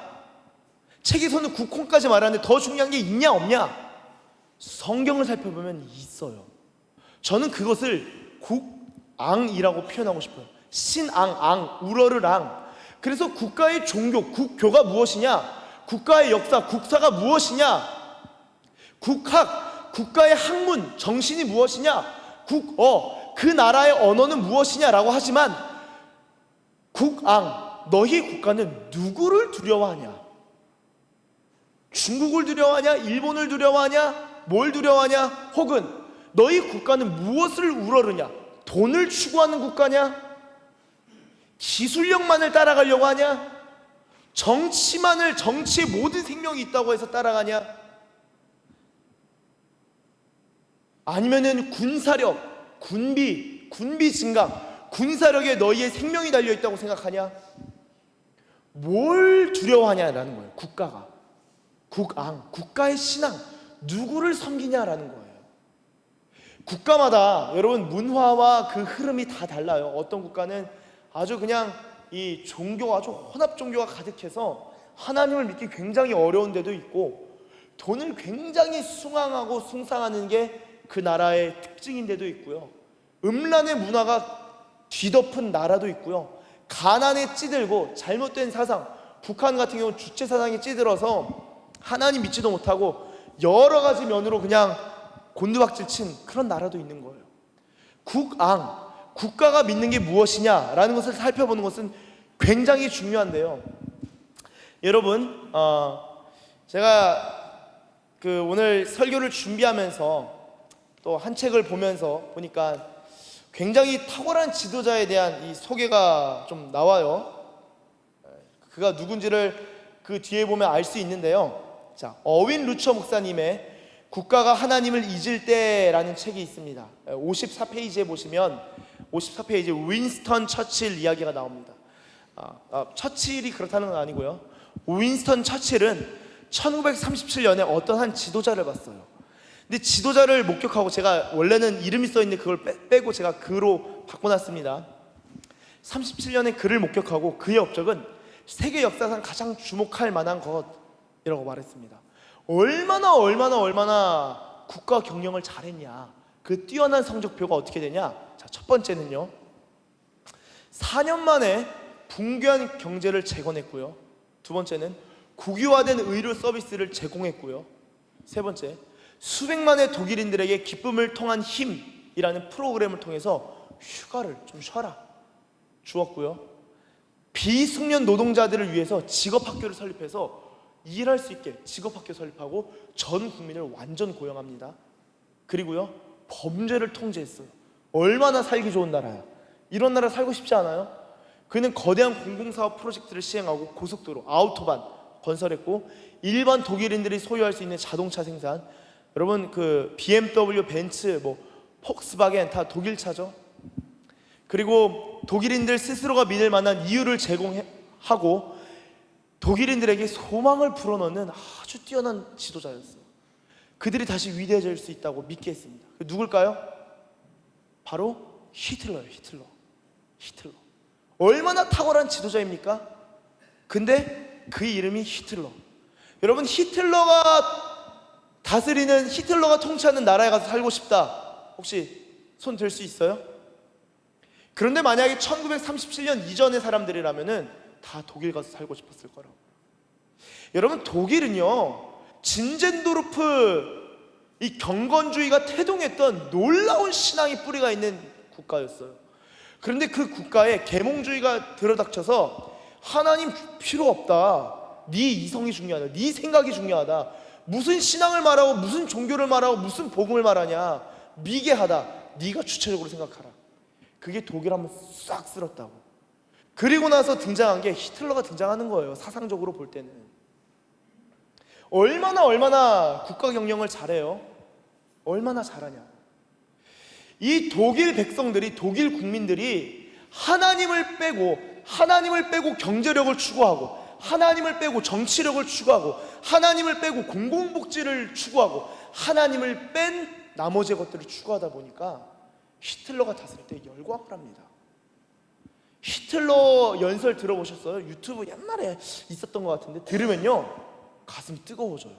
책에서는 국혼까지 말하는데 더 중요한 게 있냐 없냐? 성경을 살펴보면 있어요. 저는 그것을 국앙이라고 표현하고 싶어요. 신앙, 우러르랑. 그래서 국가의 종교, 국교가 무엇이냐? 국가의 역사, 국사가 무엇이냐? 국학, 국가의 학문, 정신이 무엇이냐? 국어, 그 나라의 언어는 무엇이냐라고 하지만, 국앙, 너희 국가는 누구를 두려워하냐? 중국을 두려워하냐? 일본을 두려워하냐? 뭘 두려워하냐? 혹은 너희 국가는 무엇을 우러르냐? 돈을 추구하는 국가냐? 기술력만을 따라가려고 하냐? 정치의 모든 생명이 있다고 해서 따라가냐? 아니면은 군사력, 군비 증강, 군사력에 너희의 생명이 달려 있다고 생각하냐? 뭘 두려워하냐라는 거예요. 국가가, 국앙, 국가의 신앙, 누구를 섬기냐라는 거예요. 국가마다 여러분 문화와 그 흐름이 다 달라요. 어떤 국가는 아주 그냥 이 종교가 아주 혼합 종교가 가득해서 하나님을 믿기 굉장히 어려운 데도 있고, 돈을 굉장히 숭앙하고 숭상하는 게 그 나라의 특징인 데도 있고요. 음란의 문화가 뒤덮은 나라도 있고요. 가난에 찌들고 잘못된 사상, 북한 같은 경우는 주체 사상에 찌들어서 하나님 믿지도 못하고 여러 가지 면으로 그냥 곤두박질 친 그런 나라도 있는 거예요. 국앙, 국가가 믿는 게 무엇이냐라는 것을 살펴보는 것은 굉장히 중요한데요. 여러분, 제가 오늘 설교를 준비하면서 또 한 책을 보면서 보니까 굉장히 탁월한 지도자에 대한 이 소개가 좀 나와요. 그가 누군지를 그 뒤에 보면 알 수 있는데요. 자, 어윈 루처 목사님의 국가가 하나님을 잊을 때라는 책이 있습니다. 54페이지에 보시면 54페이지에 윈스턴 처칠 이야기가 나옵니다. 처칠이 그렇다는 건 아니고요. 윈스턴 처칠은 1937년에 어떤 한 지도자를 봤어요. 근데 지도자를 목격하고, 제가 원래는 이름이 써있는데 그걸 빼고 제가 그로 바꿔놨습니다. 37년에 그를 목격하고 그의 업적은 세계 역사상 가장 주목할 만한 것이라고 말했습니다. 얼마나 국가 경영을 잘했냐, 그 뛰어난 성적표가 어떻게 되냐. 자, 첫 번째는요, 4년 만에 붕괴한 경제를 재건했고요. 두 번째는 국유화된 의료 서비스를 제공했고요. 세 번째, 수백만의 독일인들에게 기쁨을 통한 힘이라는 프로그램을 통해서 휴가를 좀 쉬어라 주었고요. 비숙련 노동자들을 위해서 직업학교를 설립해서 일할 수 있게 직업학교 설립하고 전 국민을 완전 고용합니다. 그리고요, 범죄를 통제했어요. 얼마나 살기 좋은 나라야. 이런 나라 살고 싶지 않아요? 그는 거대한 공공사업 프로젝트를 시행하고 고속도로, 아우토반 건설했고, 일반 독일인들이 소유할 수 있는 자동차 생산, 여러분 그 BMW, 벤츠, 폭스바겐 다 독일 차죠. 그리고 독일인들 스스로가 믿을 만한 이유를 제공하고 독일인들에게 소망을 불어넣는 아주 뛰어난 지도자였어요. 그들이 다시 위대해질 수 있다고 믿게 했습니다. 누굴까요? 바로 히틀러예요. 히틀러. 얼마나 탁월한 지도자입니까? 근데 그 이름이 히틀러. 여러분, 히틀러가 통치하는 나라에 가서 살고 싶다, 혹시 손 들 수 있어요? 그런데 만약에 1937년 이전의 사람들이라면은 다 독일 가서 살고 싶었을 거라고. 여러분, 독일은요, 진젠도르프 이 경건주의가 태동했던 놀라운 신앙의 뿌리가 있는 국가였어요. 그런데 그 국가에 계몽주의가 들어닥쳐서 하나님 필요 없다, 네 이성이 중요하다, 네 생각이 중요하다, 무슨 신앙을 말하고 무슨 종교를 말하고 무슨 복음을 말하냐, 미개하다, 네가 주체적으로 생각하라. 그게 독일 한번 싹 쓸었다고. 그리고 나서 등장한 게 히틀러가 등장하는 거예요. 사상적으로 볼 때는 얼마나 국가 경영을 잘해요. 얼마나 잘하냐. 이 독일 백성들이, 독일 국민들이 하나님을 빼고 경제력을 추구하고, 하나님을 빼고 정치력을 추구하고, 하나님을 빼고 공공복지를 추구하고, 하나님을 뺀 나머지 것들을 추구하다 보니까 히틀러가 다스릴 때 열광을 합니다. 히틀러 연설 들어보셨어요? 유튜브 옛날에 있었던 것 같은데 들으면요, 가슴이 뜨거워져요.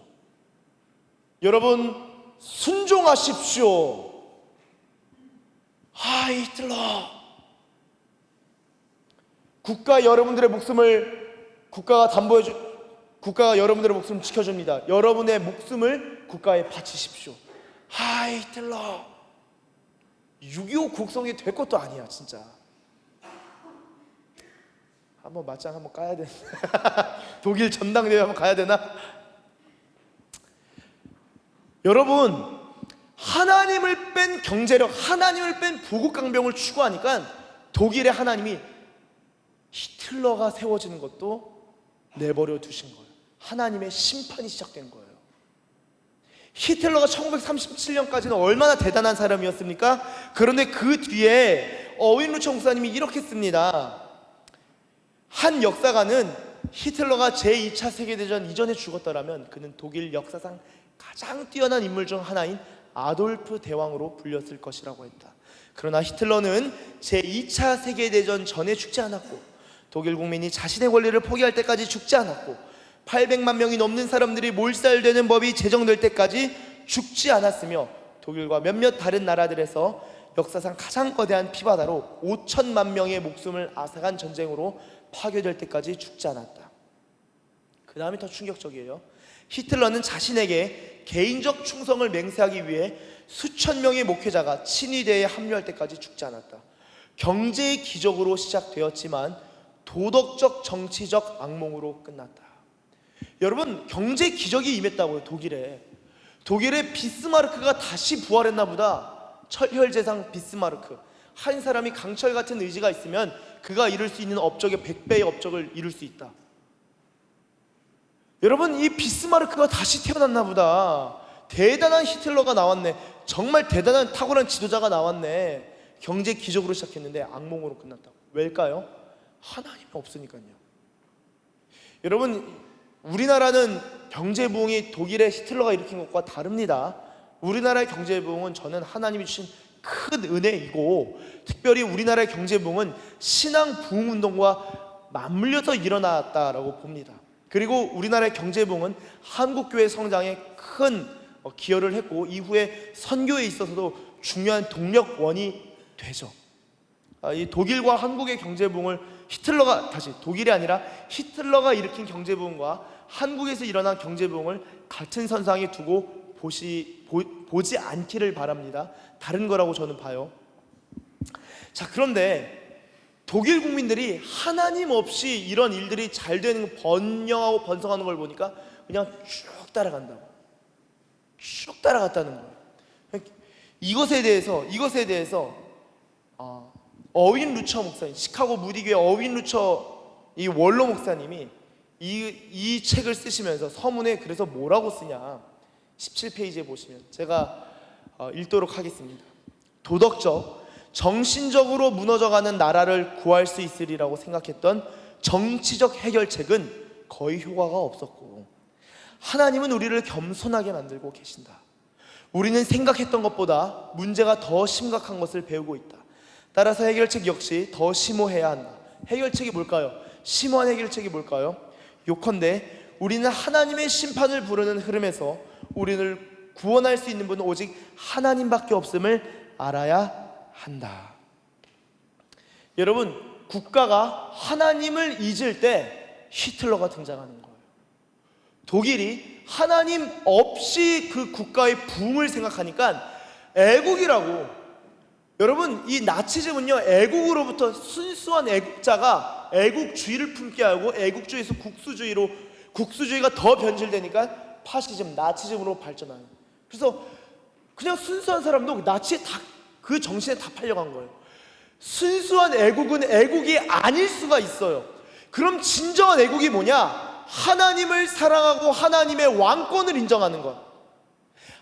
여러분, 순종하십시오. 히틀러. 국가가 여러분들의 목숨을 지켜줍니다. 여러분의 목숨을 국가에 바치십시오. 히틀러. 6.25 국성이 될 것도 아니야, 진짜. 한번 맞짱 한번 까야 되나? 독일 전당대회 한번 가야 되나? 여러분, 하나님을 뺀 경제력, 하나님을 뺀 부국강병을 추구하니까 독일의 하나님이 히틀러가 세워지는 것도 내버려 두신 거예요. 하나님의 심판이 시작된 거예요. 히틀러가 1937년까지는 얼마나 대단한 사람이었습니까? 그런데 그 뒤에 어윈루처 목사님이 이렇게 씁니다. 한 역사가는 히틀러가 제2차 세계대전 이전에 죽었더라면 그는 독일 역사상 가장 뛰어난 인물 중 하나인 아돌프 대왕으로 불렸을 것이라고 했다. 그러나 히틀러는 제2차 세계대전 전에 죽지 않았고, 독일 국민이 자신의 권리를 포기할 때까지 죽지 않았고, 800만 명이 넘는 사람들이 몰살되는 법이 제정될 때까지 죽지 않았으며, 독일과 몇몇 다른 나라들에서 역사상 가장 거대한 피바다로 5천만 명의 목숨을 앗아간 전쟁으로 파괴될 때까지 죽지 않았다. 그 다음이 더 충격적이에요. 히틀러는 자신에게 개인적 충성을 맹세하기 위해 수천 명의 목회자가 친위대에 합류할 때까지 죽지 않았다. 경제의 기적으로 시작되었지만 도덕적 정치적 악몽으로 끝났다. 여러분, 경제 기적이 임했다고요. 독일의 비스마르크가 다시 부활했나 보다. 철혈제상 비스마르크. 한 사람이 강철 같은 의지가 있으면 그가 이룰 수 있는 업적의 100배의 업적을 이룰 수 있다. 여러분, 이 비스마르크가 다시 태어났나 보다. 대단한 히틀러가 나왔네. 정말 대단한 탁월한 지도자가 나왔네. 경제 기적으로 시작했는데 악몽으로 끝났다고. 왜일까요? 하나님이 없으니까요. 여러분, 우리나라는 경제 부흥이 독일의 히틀러가 일으킨 것과 다릅니다. 우리나라의 경제 부흥은 저는 하나님이 주신 큰 은혜이고, 특별히 우리나라의 경제 부흥은 신앙 부흥 운동과 맞물려서 일어났다라고 봅니다. 그리고 우리나라의 경제 부흥은 한국 교회 성장에 큰 기여를 했고, 이후에 선교에 있어서도 중요한 동력원이 되죠. 이 독일과 한국의 경제 부흥을 히틀러가, 다시 독일이 아니라 히틀러가 일으킨 경제 부흥과 한국에서 일어난 경제 부흥을 같은 선상에 두고 보지 않기를 바랍니다. 다른 거라고 저는 봐요. 자, 그런데 독일 국민들이 하나님 없이 이런 일들이 잘 되는, 번영하고 번성하는 걸 보니까 그냥 쭉 따라간다고. 쭉 따라갔다는 거예요. 이것에 대해서 어윈 루처 목사님, 시카고 무디교회 어윈 루처 이 원로 목사님이 이 책을 쓰시면서 서문에 그래서 뭐라고 쓰냐, 17페이지에 보시면 제가 읽도록 하겠습니다. 도덕적, 정신적으로 무너져가는 나라를 구할 수 있으리라고 생각했던 정치적 해결책은 거의 효과가 없었고, 하나님은 우리를 겸손하게 만들고 계신다. 우리는 생각했던 것보다 문제가 더 심각한 것을 배우고 있다. 따라서 해결책 역시 더 심오해야 한다. 해결책이 뭘까요? 심오한 해결책이 뭘까요? 요컨대 우리는 하나님의 심판을 부르는 흐름에서 우리를 구원할 수 있는 분은 오직 하나님밖에 없음을 알아야 한다. 여러분, 국가가 하나님을 잊을 때 히틀러가 등장하는 거예요. 독일이 하나님 없이 그 국가의 부흥을 생각하니까 애국이라고. 여러분, 이 나치즘은요, 애국으로부터 순수한 애국자가 애국주의를 품게 하고, 애국주의에서 국수주의가 더 변질되니까 파시즘, 나치즘으로 발전하는. 그래서 그냥 순수한 사람도 나치의 그 정신에 다 팔려간 거예요. 순수한 애국은 애국이 아닐 수가 있어요. 그럼 진정한 애국이 뭐냐? 하나님을 사랑하고 하나님의 왕권을 인정하는 것.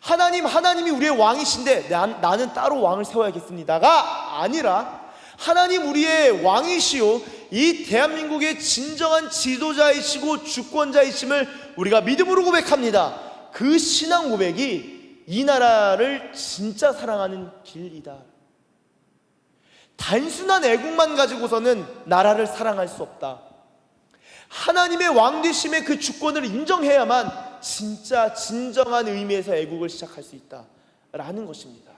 하나님이 우리의 왕이신데 나는 따로 왕을 세워야겠습니다가 아니라, 하나님 우리의 왕이시오, 이 대한민국의 진정한 지도자이시고 주권자이심을 우리가 믿음으로 고백합니다. 그 신앙 고백이 이 나라를 진짜 사랑하는 길이다. 단순한 애국만 가지고서는 나라를 사랑할 수 없다. 하나님의 왕되심의 그 주권을 인정해야만 진짜 진정한 의미에서 애국을 시작할 수 있다라는 것입니다.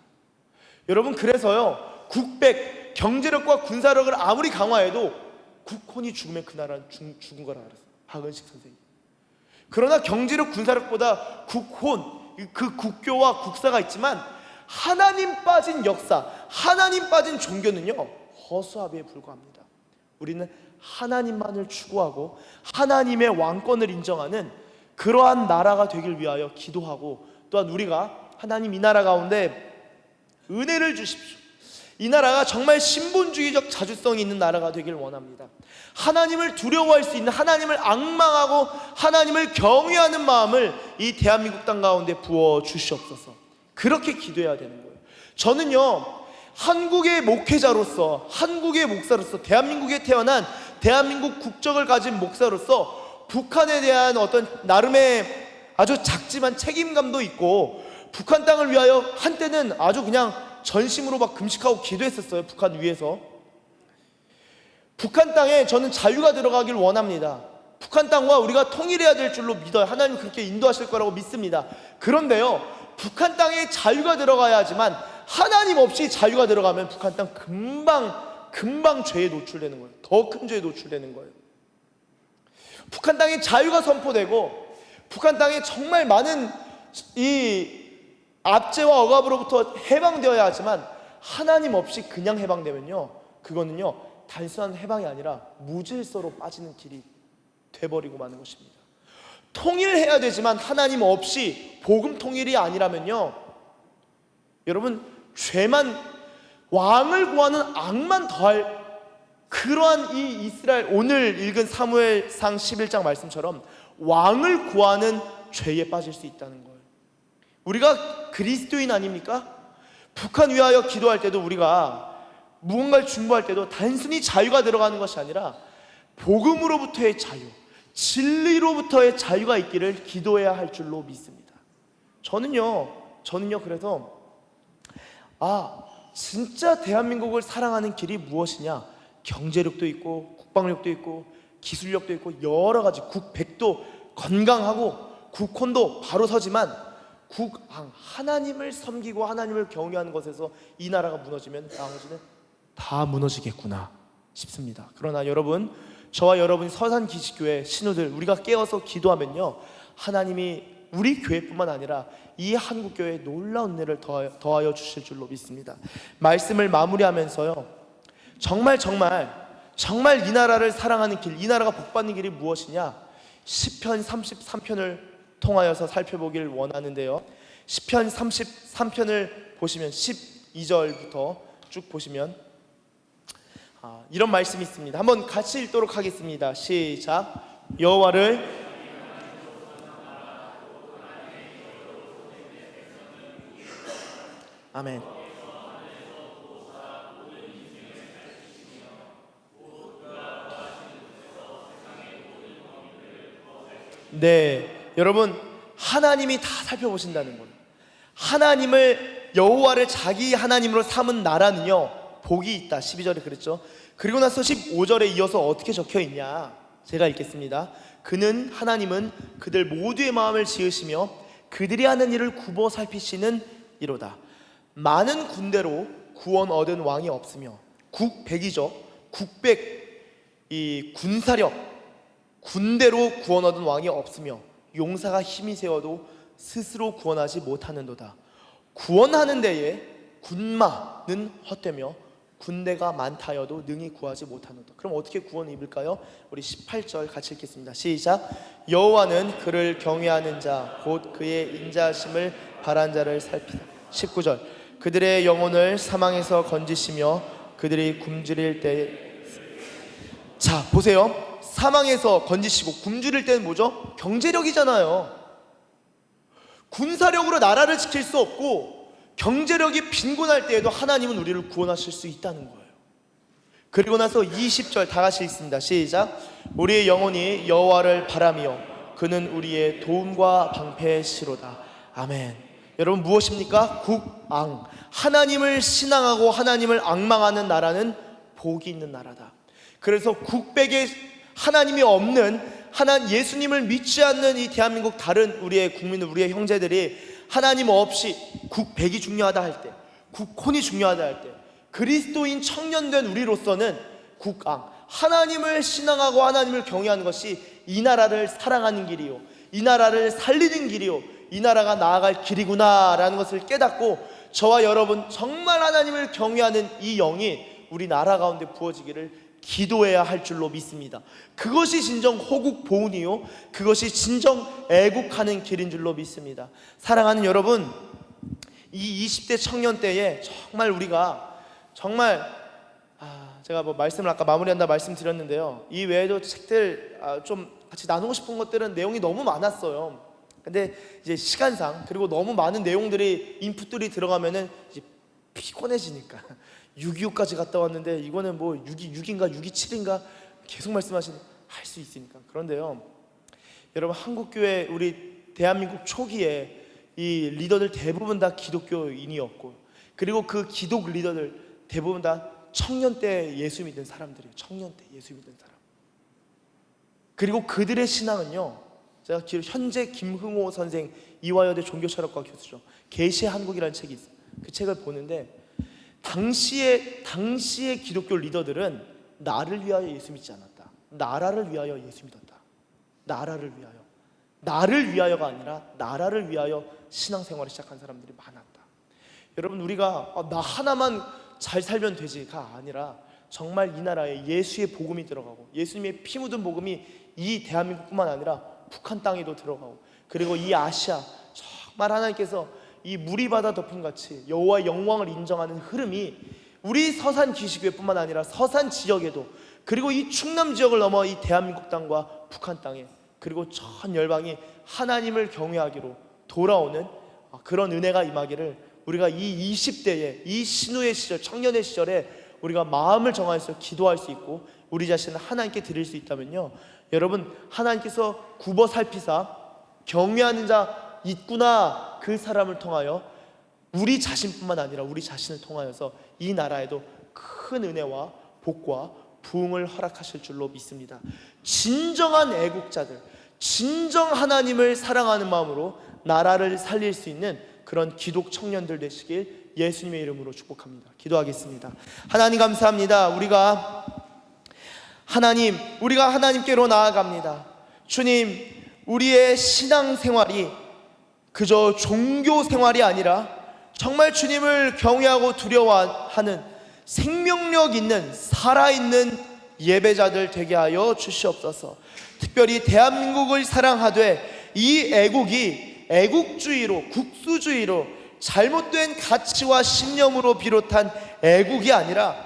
여러분, 그래서요, 국백, 경제력과 군사력을 아무리 강화해도 국혼이 죽으면 그 나라는 죽은 거라 그랬어요, 박은식 선생님. 그러나 경제력, 군사력보다 국혼, 그 국교와 국사가 있지만 하나님 빠진 역사, 하나님 빠진 종교는요, 허수아비에 불과합니다. 우리는 하나님만을 추구하고 하나님의 왕권을 인정하는 그러한 나라가 되길 위하여 기도하고, 또한 우리가 하나님 이 나라 가운데 은혜를 주십시오. 이 나라가 정말 신본주의적 자주성이 있는 나라가 되길 원합니다. 하나님을 두려워할 수 있는, 하나님을 앙망하고 하나님을 경외하는 마음을 이 대한민국 땅 가운데 부어 주시옵소서. 그렇게 기도해야 되는 거예요. 저는요, 한국의 목회자로서, 한국의 목사로서, 대한민국에 태어난 대한민국 국적을 가진 목사로서 북한에 대한 어떤 나름의 아주 작지만 책임감도 있고, 북한 땅을 위하여 한때는 아주 그냥 전심으로 막 금식하고 기도했었어요. 북한 위해서. 북한 땅에 저는 자유가 들어가길 원합니다. 북한 땅과 우리가 통일해야 될 줄로 믿어요. 하나님 그렇게 인도하실 거라고 믿습니다. 그런데요, 북한 땅에 자유가 들어가야 하지만 하나님 없이 자유가 들어가면 북한 땅 금방 죄에 노출되는 거예요. 더 큰 죄에 노출되는 거예요. 북한 땅에 자유가 선포되고, 북한 땅에 정말 많은 이 압제와 억압으로부터 해방되어야 하지만, 하나님 없이 그냥 해방되면요, 그거는요, 단순한 해방이 아니라 무질서로 빠지는 길이 돼버리고 마는 것입니다. 통일해야 되지만 하나님 없이 복음 통일이 아니라면요, 여러분, 죄만, 왕을 구하는 악만 더할 그러한 이 이스라엘, 오늘 읽은 사무엘상 11장 말씀처럼 왕을 구하는 죄에 빠질 수 있다는 거예요. 우리가 그리스도인 아닙니까? 북한 위하여 기도할 때도 우리가 무언가를 중보할 때도 단순히 자유가 들어가는 것이 아니라 복음으로부터의 자유, 진리로부터의 자유가 있기를 기도해야 할 줄로 믿습니다. 저는요 그래서 진짜 대한민국을 사랑하는 길이 무엇이냐? 경제력도 있고 국방력도 있고 기술력도 있고 여러 가지 국백도 건강하고 국혼도 바로 서지만 국왕 하나님을 섬기고 하나님을 경외하는 것에서 이 나라가 무너지면 나머지는 다 무너지겠구나 싶습니다. 그러나 여러분, 저와 여러분 서산기식교회 신우들 우리가 깨어서 기도하면요, 하나님이 우리 교회뿐만 아니라 이 한국교회에 놀라운 은혜를 더하여 주실 줄로 믿습니다. 말씀을 마무리하면서요, 정말 이 나라를 사랑하는 길, 이 나라가 복받는 길이 무엇이냐? 시편 33편을 통하여서 살펴보길 원하는데요, 시편 33편을 보시면 12절부터 쭉 보시면 이런 말씀이 있습니다. 한번 같이 읽도록 하겠습니다. 시작. 여호와를 아멘. 네, 여러분, 하나님이 다 살펴보신다는 거예요. 하나님을, 여호와를 자기 하나님으로 삼은 나라는요 복이 있다. 12절에 그랬죠. 그리고 나서 15절에 이어서 어떻게 적혀 있냐? 제가 읽겠습니다. 하나님은 그들 모두의 마음을 지으시며 그들이 하는 일을 굽어 살피시는 이로다. 많은 군대로 구원 얻은 왕이 없으며, 국백이죠. 국백, 이 군사력, 군대로 구원 얻은 왕이 없으며 용사가 힘이 세워도 스스로 구원하지 못하는도다. 구원하는 데에 군마는 헛되며 군대가 많다여도 능히 구하지 못하는도다. 그럼 어떻게 구원을 입을까요? 우리 18절 같이 읽겠습니다. 시작. 여호와는 그를 경외하는 자 곧 그의 인자하심을 바란 자를 살피다. 19절. 그들의 영혼을 사망에서 건지시며 그들이 굶주릴 때. 자, 보세요. 사망에서 건지시고 굶주릴 때는 뭐죠? 경제력이잖아요. 군사력으로 나라를 지킬 수 없고 경제력이 빈곤할 때에도 하나님은 우리를 구원하실 수 있다는 거예요. 그리고 나서 20절 다 같이 읽습니다. 시작. 우리의 영혼이 여호와를 바라며 그는 우리의 도움과 방패시로다. 아멘. 여러분, 무엇입니까? 국왕, 하나님을 신앙하고 하나님을 앙망하는 나라는 복이 있는 나라다. 그래서 국백에 하나님이 없는, 예수님을 믿지 않는 이 대한민국 다른 우리의 국민들, 우리의 형제들이 하나님 없이 국백이 중요하다 할 때, 국혼이 중요하다 할 때, 그리스도인 청년된 우리로서는 국왕, 하나님을 신앙하고 하나님을 경외하는 것이 이 나라를 사랑하는 길이요, 이 나라를 살리는 길이요, 이 나라가 나아갈 길이구나라는 것을 깨닫고 저와 여러분 정말 하나님을 경외하는 이 영이 우리 나라 가운데 부어지기를 기도해야 할 줄로 믿습니다. 그것이 진정 호국 보훈이요, 그것이 진정 애국하는 길인 줄로 믿습니다. 사랑하는 여러분, 이 20대 청년 때에 정말 우리가 제가 말씀을 아까 마무리한다 말씀드렸는데요, 이 외에도 책들 좀 같이 나누고 싶은 것들은 내용이 너무 많았어요. 근데 이제 시간상, 그리고 너무 많은 내용들이 인풋들이 들어가면은 이제 피곤해지니까 6.25까지 갔다 왔는데 이거는 뭐 6.2인가 6.27인가 계속 말씀하시는 할 수 있으니까. 그런데요, 여러분, 한국교회, 우리 대한민국 초기에 이 리더들 대부분 다 기독교인이었고, 그리고 그 기독 리더들 대부분 다 청년 때 예수 믿은 사람들이에요. 청년 때 예수 믿은 사람. 그리고 그들의 신앙은요, 제가 현재 김흥호 선생, 이화여대 종교철학과 교수죠, 계시의 한국이라는 책이 있어요. 그 책을 보는데 당시의 기독교 리더들은 나를 위하여 예수 믿지 않았다. 나라를 위하여 예수 믿었다. 나를 위하여가 아니라 나라를 위하여 신앙생활을 시작한 사람들이 많았다. 여러분, 우리가 나 하나만 잘 살면 되지가 아니라 정말 이 나라에 예수의 복음이 들어가고 예수님의 피 묻은 복음이 이 대한민국뿐만 아니라 북한 땅에도 들어가고, 그리고 이 아시아, 정말 하나님께서 이 물이 바다 덮음같이 여호와의 영광을 인정하는 흐름이 우리 서산 기식교회뿐만 아니라 서산 지역에도, 그리고 이 충남 지역을 넘어 이 대한민국 땅과 북한 땅에, 그리고 전 열방이 하나님을 경외하기로 돌아오는 그런 은혜가 임하기를 우리가 이 20대에 이 신우의 시절, 청년의 시절에 우리가 마음을 정하여서 기도할 수 있고 우리 자신을 하나님께 드릴 수 있다면요, 여러분, 하나님께서 굽어 살피사 경외하는 자 있구나, 그 사람을 통하여 우리 자신뿐만 아니라 우리 자신을 통하여서 이 나라에도 큰 은혜와 복과 부흥을 허락하실 줄로 믿습니다. 진정한 애국자들, 진정 하나님을 사랑하는 마음으로 나라를 살릴 수 있는 그런 기독 청년들 되시길 예수님의 이름으로 축복합니다. 기도하겠습니다. 하나님 감사합니다. 우리가 하나님께로 나아갑니다. 주님, 우리의 신앙생활이 그저 종교 생활이 아니라 정말 주님을 경외하고 두려워하는 생명력 있는 살아있는 예배자들 되게 하여 주시옵소서. 특별히 대한민국을 사랑하되 이 애국이 애국주의로, 국수주의로, 잘못된 가치와 신념으로 비롯한 애국이 아니라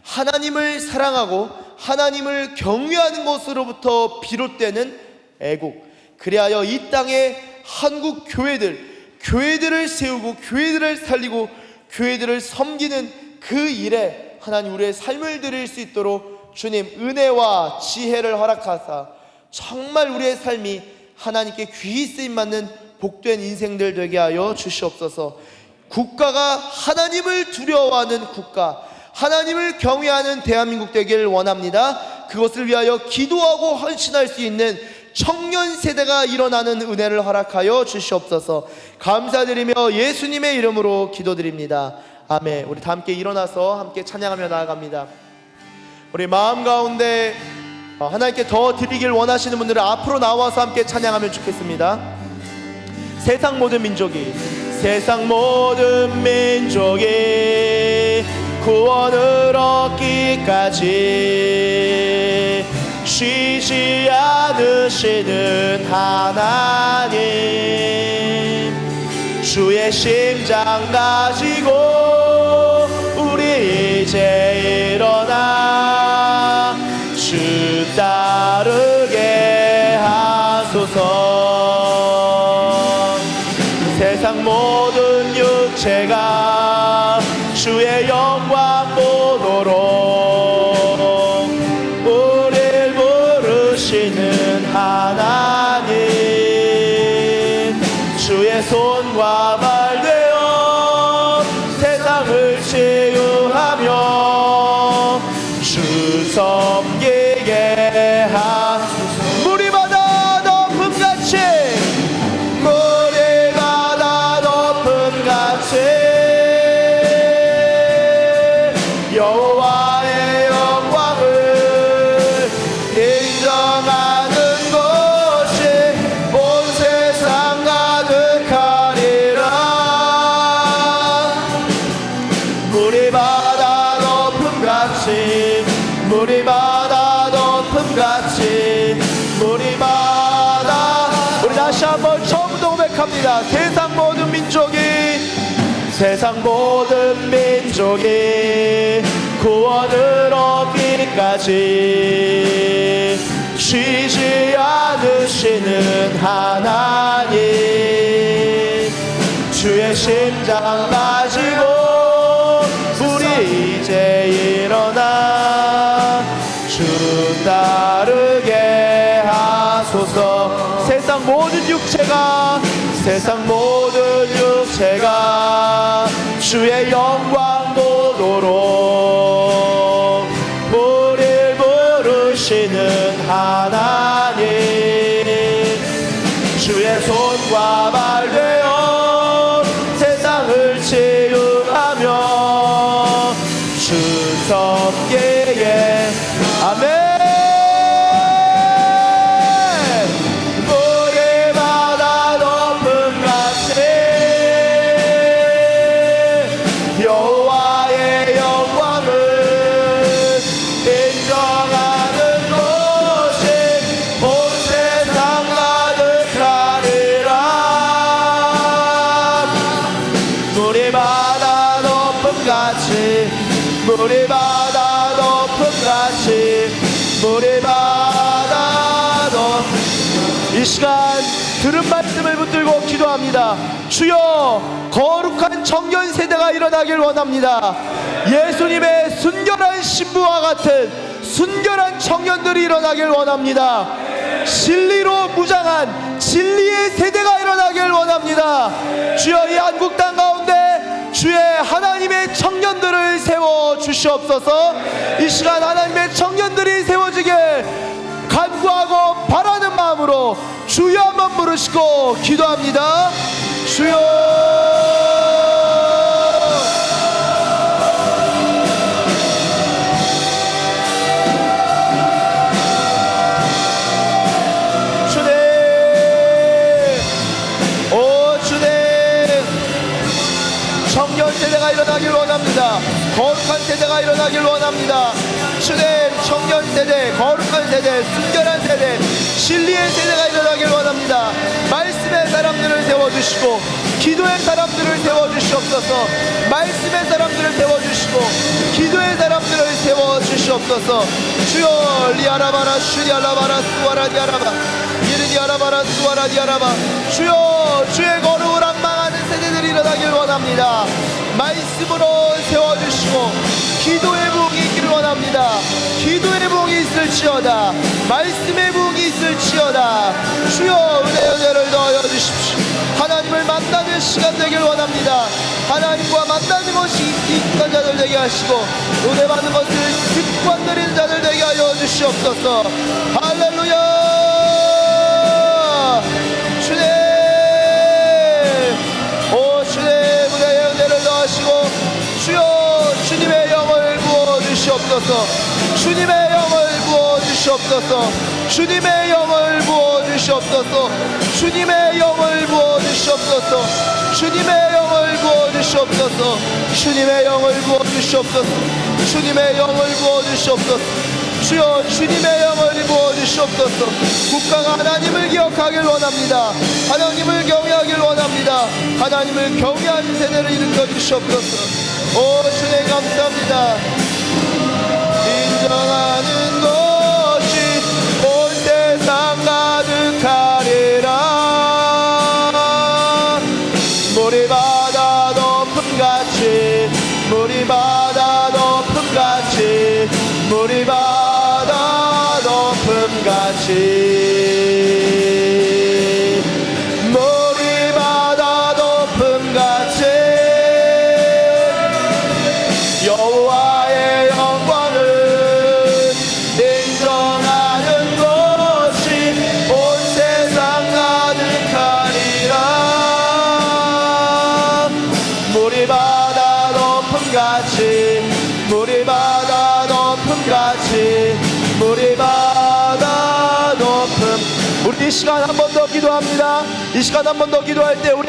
하나님을 사랑하고 하나님을 경외하는 것으로부터 비롯되는 애국, 그리하여 이 땅에 한국 교회들을 세우고 교회들을 살리고 교회들을 섬기는 그 일에 하나님 우리의 삶을 드릴 수 있도록 주님 은혜와 지혜를 허락하사 정말 우리의 삶이 하나님께 귀히 쓰임받는 복된 인생들 되게 하여 주시옵소서. 국가가 하나님을 두려워하는 국가, 하나님을 경외하는 대한민국 되길 원합니다. 그것을 위하여 기도하고 헌신할 수 있는 청년 세대가 일어나는 은혜를 허락하여 주시옵소서. 감사드리며 예수님의 이름으로 기도드립니다. 아멘. 우리 다 함께 일어나서 함께 찬양하며 나아갑니다. 우리 마음 가운데 하나님께 더 드리길 원하시는 분들은 앞으로 나와서 함께 찬양하면 좋겠습니다. 세상 모든 민족이 구원을 얻기까지 쉬지 않으시는 하나님, 주의 심장 가지고 우리 이제 일어나 주 따르게 하소서. 세상 모든 육체가 주의 영광 보도록 우릴 부르시는 하나님, 주의 손과 발 되어 세상을 치유하며 주 섬기게 하소서. 물이 바다 덮음같이, 물이 바다 덮음같이 여호와의 영광을 인정하는 것이 온 세상 가득하리라. 물이 바다 덮음같이, 물이 바다 덮음같이, 물이 바다. 우리 다시 한번 처음부터 고백합니다. 세상 모든 민족이 구원을 얻기까지 쉬지 않으시는 하나님, 주의 심장 가지고 우리 이제 일어나 주 따르게 하소서. 세상 모든 육체가 주의 영광 보도록 우릴 부르시는 하나님, 주의 손과 발 되어 세상을 치유하며 주 섬기게. 아멘. 물이 바다 덮음같이, 물이 바다 덮음. 이 시간 들은 말씀을 붙들고 기도합니다. 주여 거룩한 청년 세대가 일어나길 원합니다. 예수님의 순결한 신부와 같은 순결한 청년들이 일어나길 원합니다. 진리로 무장한 진리의 세대가 일어나길 원합니다. 주여 이 한국 땅 가운데 주의 하나님의 청년들을 세워 주시옵소서. 이 시간 하나님의 청년들이 세워지길 간구하고 바라는 마음으로 주여 한번 부르시고 기도합니다. 주여. 청년 세대가 일어나길 원합니다. 거룩한 세대가 일어나길 원합니다. 주님, 청년 세대, 거룩한 세대, 순결한 세대, 진리의 세대가 일어나길 원합니다. 말씀의 사람들을 세워주시고 기도의 사람들을 세워주시옵소서. 말씀의 사람들을 세워주시고 기도의 사람들을 세워주시옵소서. 주여 리아라바라 슈리알라바라 수와라디아라바 이르디아라바라 수와라디아라바. 주여 주의 거룩을 앙망하는 세대들이 일어나길 원합니다. 말씀으로 세워주시고 기도의 부흥이 있기를 원합니다. 기도의 부흥이 있을지어다. 말씀의 부흥이 있을지어다. 주여 은혜를 더하여 주십시오. 하나님을 만나는 시간 되길 원합니다. 하나님과 만나는 것이 익숙한 자들 되게 하시고 은혜 받는 것을 습관들인 자들 되게 하여 주시옵소서. 할렐루야. 주님, 오 주님 은혜의 은혜를 더하시고 주여 주님의 영을 부어주시옵소서. 주님의 영을 부어주시옵소서. 주님의 영을 부어주시옵소서. 주님의 영을 부어주시옵소서. 주님의 영을 부어주시옵소서. 주님의 영을 부어주시옵소서. 주님의 영을 부어주시옵소서. 주여 주님의 영을 부어주시옵소서. 국가가 하나님을 기억하길 원합니다. 하나님을 경외하길 원합니다. 하나님을 경외하는 세대를 일으켜 주시옵소서. 오 주님 감사합니다. 인정하는 것이 온 세상 가득하리라. 물이 바다 높음같이 물이 바다 높음같이 물이 바다 높음같이 물이 바다 높음같이 여호와의 영광을 인정하는 것이 온 세상 가득하리라. 물이 바다 높음같이 물이 바다 높음같이 물이 바다 높음. 우리 이 시간 한 번 더 기도합니다. 이 시간 한 번 더 기도할 때 우리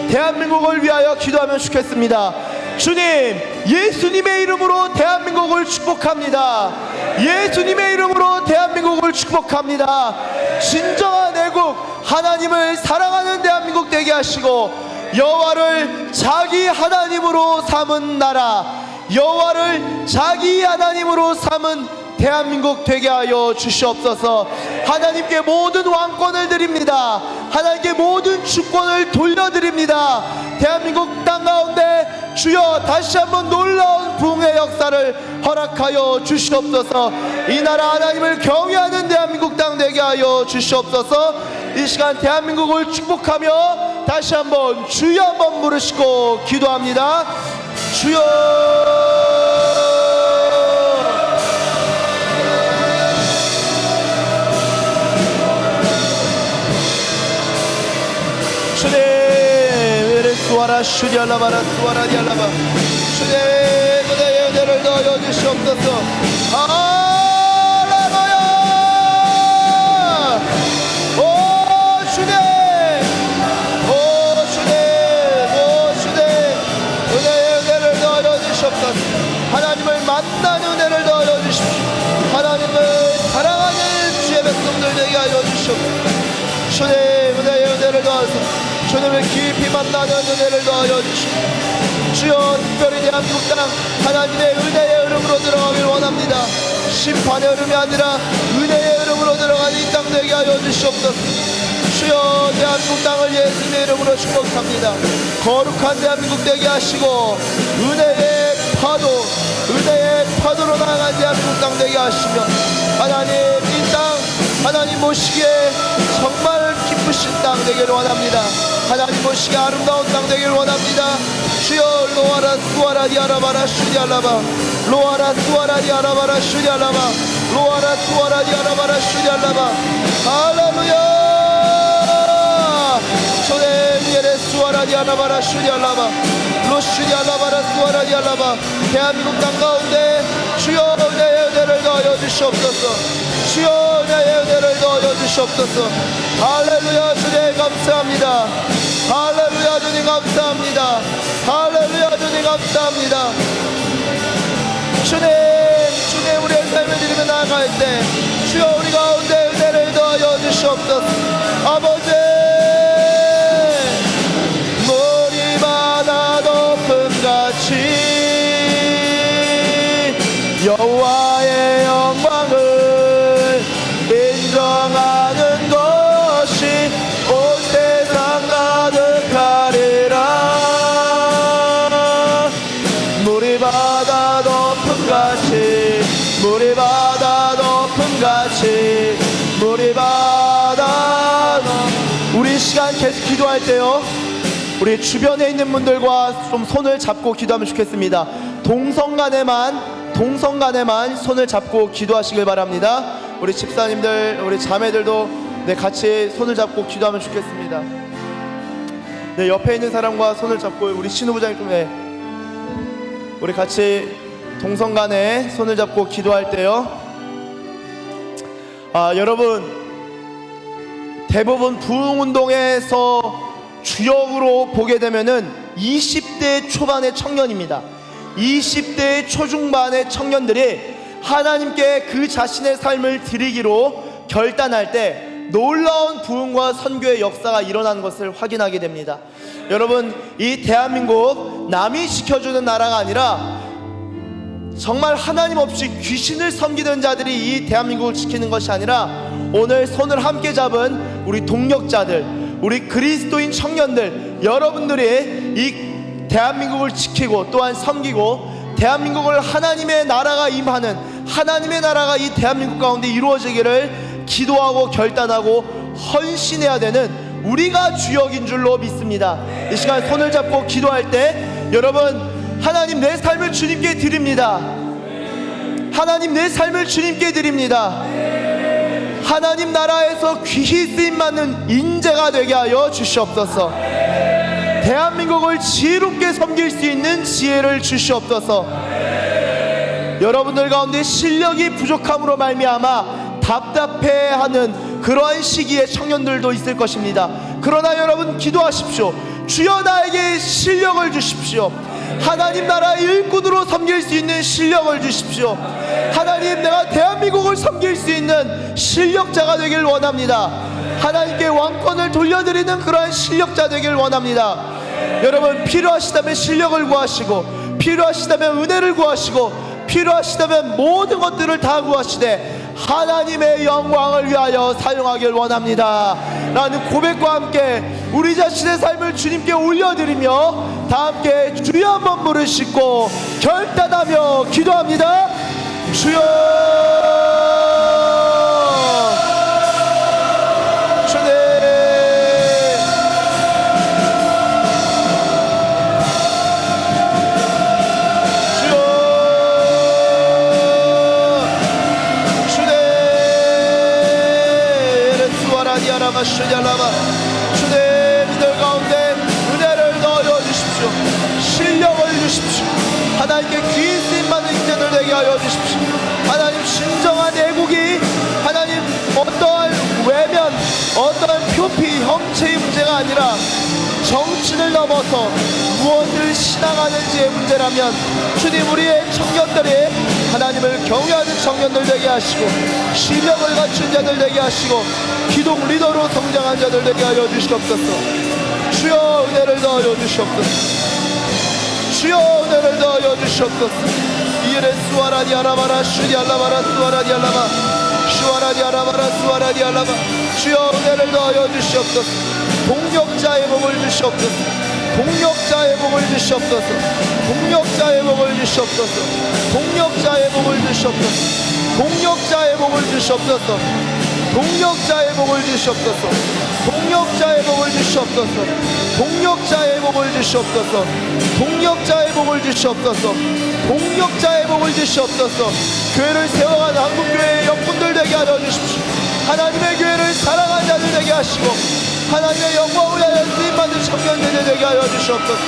대한민국을 위하여 기도하면 좋겠습니다. 주님, 예수님의 이름으로 대한민국을 축복합니다. 예수님의 이름으로 대한민국을 축복합니다. 진정한 애국, 하나님을 사랑하는 대한민국 되게 하시고 여호와를 자기 하나님으로 삼은 나라, 여호와를 자기 하나님으로 삼은 대한민국 되게 하여 주시옵소서. 하나님께 모든 왕권을 드립니다. 하나님께 모든 주권을 돌려드립니다. 대한민국 땅 가운데 주여 다시 한번 놀라운 부흥의 역사를 허락하여 주시옵소서. 이 나라 하나님을 경외하는 대한민국 땅 되게 하여 주시옵소서. 이 시간 대한민국을 축복하며 다시 한번 주여 한번 부르시고 기도합니다. 주여. 주님, 수와라 슈디알라바라 수와라 디알라바. 주님, 그대의 은혜를 더하여 주시옵소서. 할렐루야. 오 주님, 오 주님, 오 주님, 은혜의 은혜를 더하여 주시옵소서. 하나님을 만나는 은혜를 더하여 주십시오. 하나님을 사랑하는 주의 백성들 되게 하여 주시옵소서. 주님, 은혜의 은혜를 더하소서. 주님을 깊이 만나는 은혜를 더하여 주시옵소서. 주여, 특별히 대한민국 땅 하나님의 은혜의 흐름으로 들어가길 원합니다. 심판의 흐름이 아니라 은혜의 흐름으로 들어가는 이 땅 되게 하여 주시옵소서. 주여 대한민국 땅을 예수님의 이름으로 축복합니다. 거룩한 대한민국 되게 하시고 은혜의 파도로 나아간 대한민국 땅 되게 하시며 하나님 이 땅 하나님 보시기에 정말 기쁘신 땅 되기를 원합니다. 하나님 보시기에 아름다운 땅 되기를 원합니다. 주여 로아라 수아라 디아라바라 슈디알라바 로아라 수아라 디아라바라 슈디알라바 로아라 수아라 디아라바라 슈디알라바 할렐루야 소네 미에레 수아라 디아라바라 슈디알라바 로슈디알라바라 수아라 디알라바 대한민국 땅 가운데 주여 내 은혜를 넣어 주시옵소서. 주여 내 은혜를 넣어 주시옵소서. 할렐루야 주님 감사합니다. 할렐루야 주님 감사합니다. 할렐루야 주님 감사합니다. 주님 우리의 삶을 드리며 나아갈 때 주여 우리 가운데 은혜를 넣어 주시옵소서. 아버지 물이 바다 높음같이 여호와의 영광을 인정하는 것이 온 세상 가득하리라. 물이 바다 높음같이 물이 바다 높음같이 물이 바다 우리 이 시간 계속 기도할 때요 우리 주변에 있는 분들과 좀 손을 잡고 기도하면 좋겠습니다. 동성간에만 손을 잡고 기도하시길 바랍니다. 우리 집사님들 우리 자매들도 네, 같이 손을 잡고 기도하면 좋겠습니다. 네, 옆에 있는 사람과 손을 잡고 우리 신부장님 네, 우리 같이 동성간에 손을 잡고 기도할 때요 여러분 대부분 부흥운동에서 주역으로 보게 되면은 20대 초반의 청년입니다. 20대 초중반의 청년들이 하나님께 그 자신의 삶을 드리기로 결단할 때 놀라운 부흥과 선교의 역사가 일어나는 것을 확인하게 됩니다. 여러분 이 대한민국 남이 지켜주는 나라가 아니라 정말 하나님 없이 귀신을 섬기는 자들이 이 대한민국을 지키는 것이 아니라 오늘 손을 함께 잡은 우리 동력자들 우리 그리스도인 청년들 여러분들이 이 대한민국을 지키고 또한 섬기고 대한민국을 하나님의 나라가 임하는 하나님의 나라가 이 대한민국 가운데 이루어지기를 기도하고 결단하고 헌신해야 되는 우리가 주역인 줄로 믿습니다. 이 시간 손을 잡고 기도할 때 여러분 하나님 내 삶을 주님께 드립니다. 하나님 내 삶을 주님께 드립니다. 하나님 나라에서 귀히 쓰임받는 인재가 되게 하여 주시옵소서. 대한민국을 지혜롭게 섬길 수 있는 지혜를 주시옵소서. 여러분들 가운데 실력이 부족함으로 말미암아 답답해하는 그러한 시기에 청년들도 있을 것입니다. 그러나 여러분 기도하십시오. 주여 나에게 실력을 주십시오. 하나님 나라 일꾼으로 섬길 수 있는 실력을 주십시오. 하나님 내가 대한민국을 섬길 수 있는 실력자가 되길 원합니다. 하나님께 왕권을 돌려드리는 그러한 실력자 되길 원합니다. 여러분 필요하시다면 실력을 구하시고 필요하시다면 은혜를 구하시고 필요하시다면 모든 것들을 다 구하시되 하나님의 영광을 위하여 사용하길 원합니다 라는 고백과 함께 우리 자신의 삶을 주님께 올려드리며 다 함께 주여 한번 부르시고 결단하며 기도합니다. 주여 주님들 가운데 은혜를 넣어 주십시오. 실력을 주십시오. 하나님께 귀히 쓰임받는 인재들 되게 하여 주십시오. 하나님 진정한 애국이 하나님 어떠한 외면 어떠한 표피 형체의 문제가 아니라 정치를 넘어서 무엇을 신앙하는지의 문제라면 주님 우리의 청년들이 하나님을 경외하는 청년들 되게 하시고 신령을 갖춘 자들 되게 하시고 기독 리더로 성장한 자들 되게 하여 주시옵소서. 주여 은혜를 넣어 주시옵소서. 주여 은혜를 넣어 주시옵소서. 이에레 수아라디 알라바라 슈디 알라바라 수아라디 알라바 슈아라디아라바라 수아라디아라바 주여 은혜를 더하여 주시옵소서. 동력자의 복을 주시옵소서. 동력자의 복을 주시옵소서. 동력자의 복을 주시옵소서. 동력자의 복을 주시옵소서. 동력자의 복을 주시옵소서. 동력자의 복을 주시옵소서. 동력자의 복을 주시옵소서. 동력자의 복을 주시옵소서. 동력자의 복을 주시옵소서. 동력자의 복을 주시옵소서. 교회를 세워간 한국교회의 영분들 되게 하여 주십시오. 하나님의 교회를 사랑하는 자들 되게 하시고 하나님의 영광을 위하여 쓰임받는 청년들 되게 하여 주시옵소서.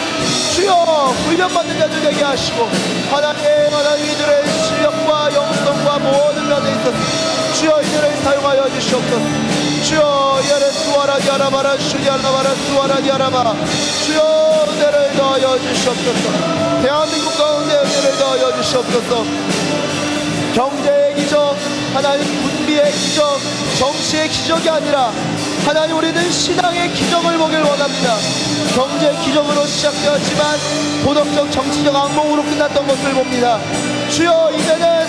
주여 훈련받는 자들 되게 하시고 하나님 이들의 실력과 영성과 모든 면에 있어서 주여 이들을 사용하여 주시옵소서. 주여 이들을 수아라디아라바라 슈리아라바라 수아라디아라바 주여 은혜를 더하여 주시옵소서. 대한민국 가운데 은혜를 더하여 주시옵소서. 경제의 기적, 하나님 군비의 기적, 정치의 기적이 아니라 하나님 우리는 신앙의 기적을 보길 원합니다. 경제 기적으로 시작되었지만 도덕적 정치적 악몽으로 끝났던 것을 봅니다. 주여 이제는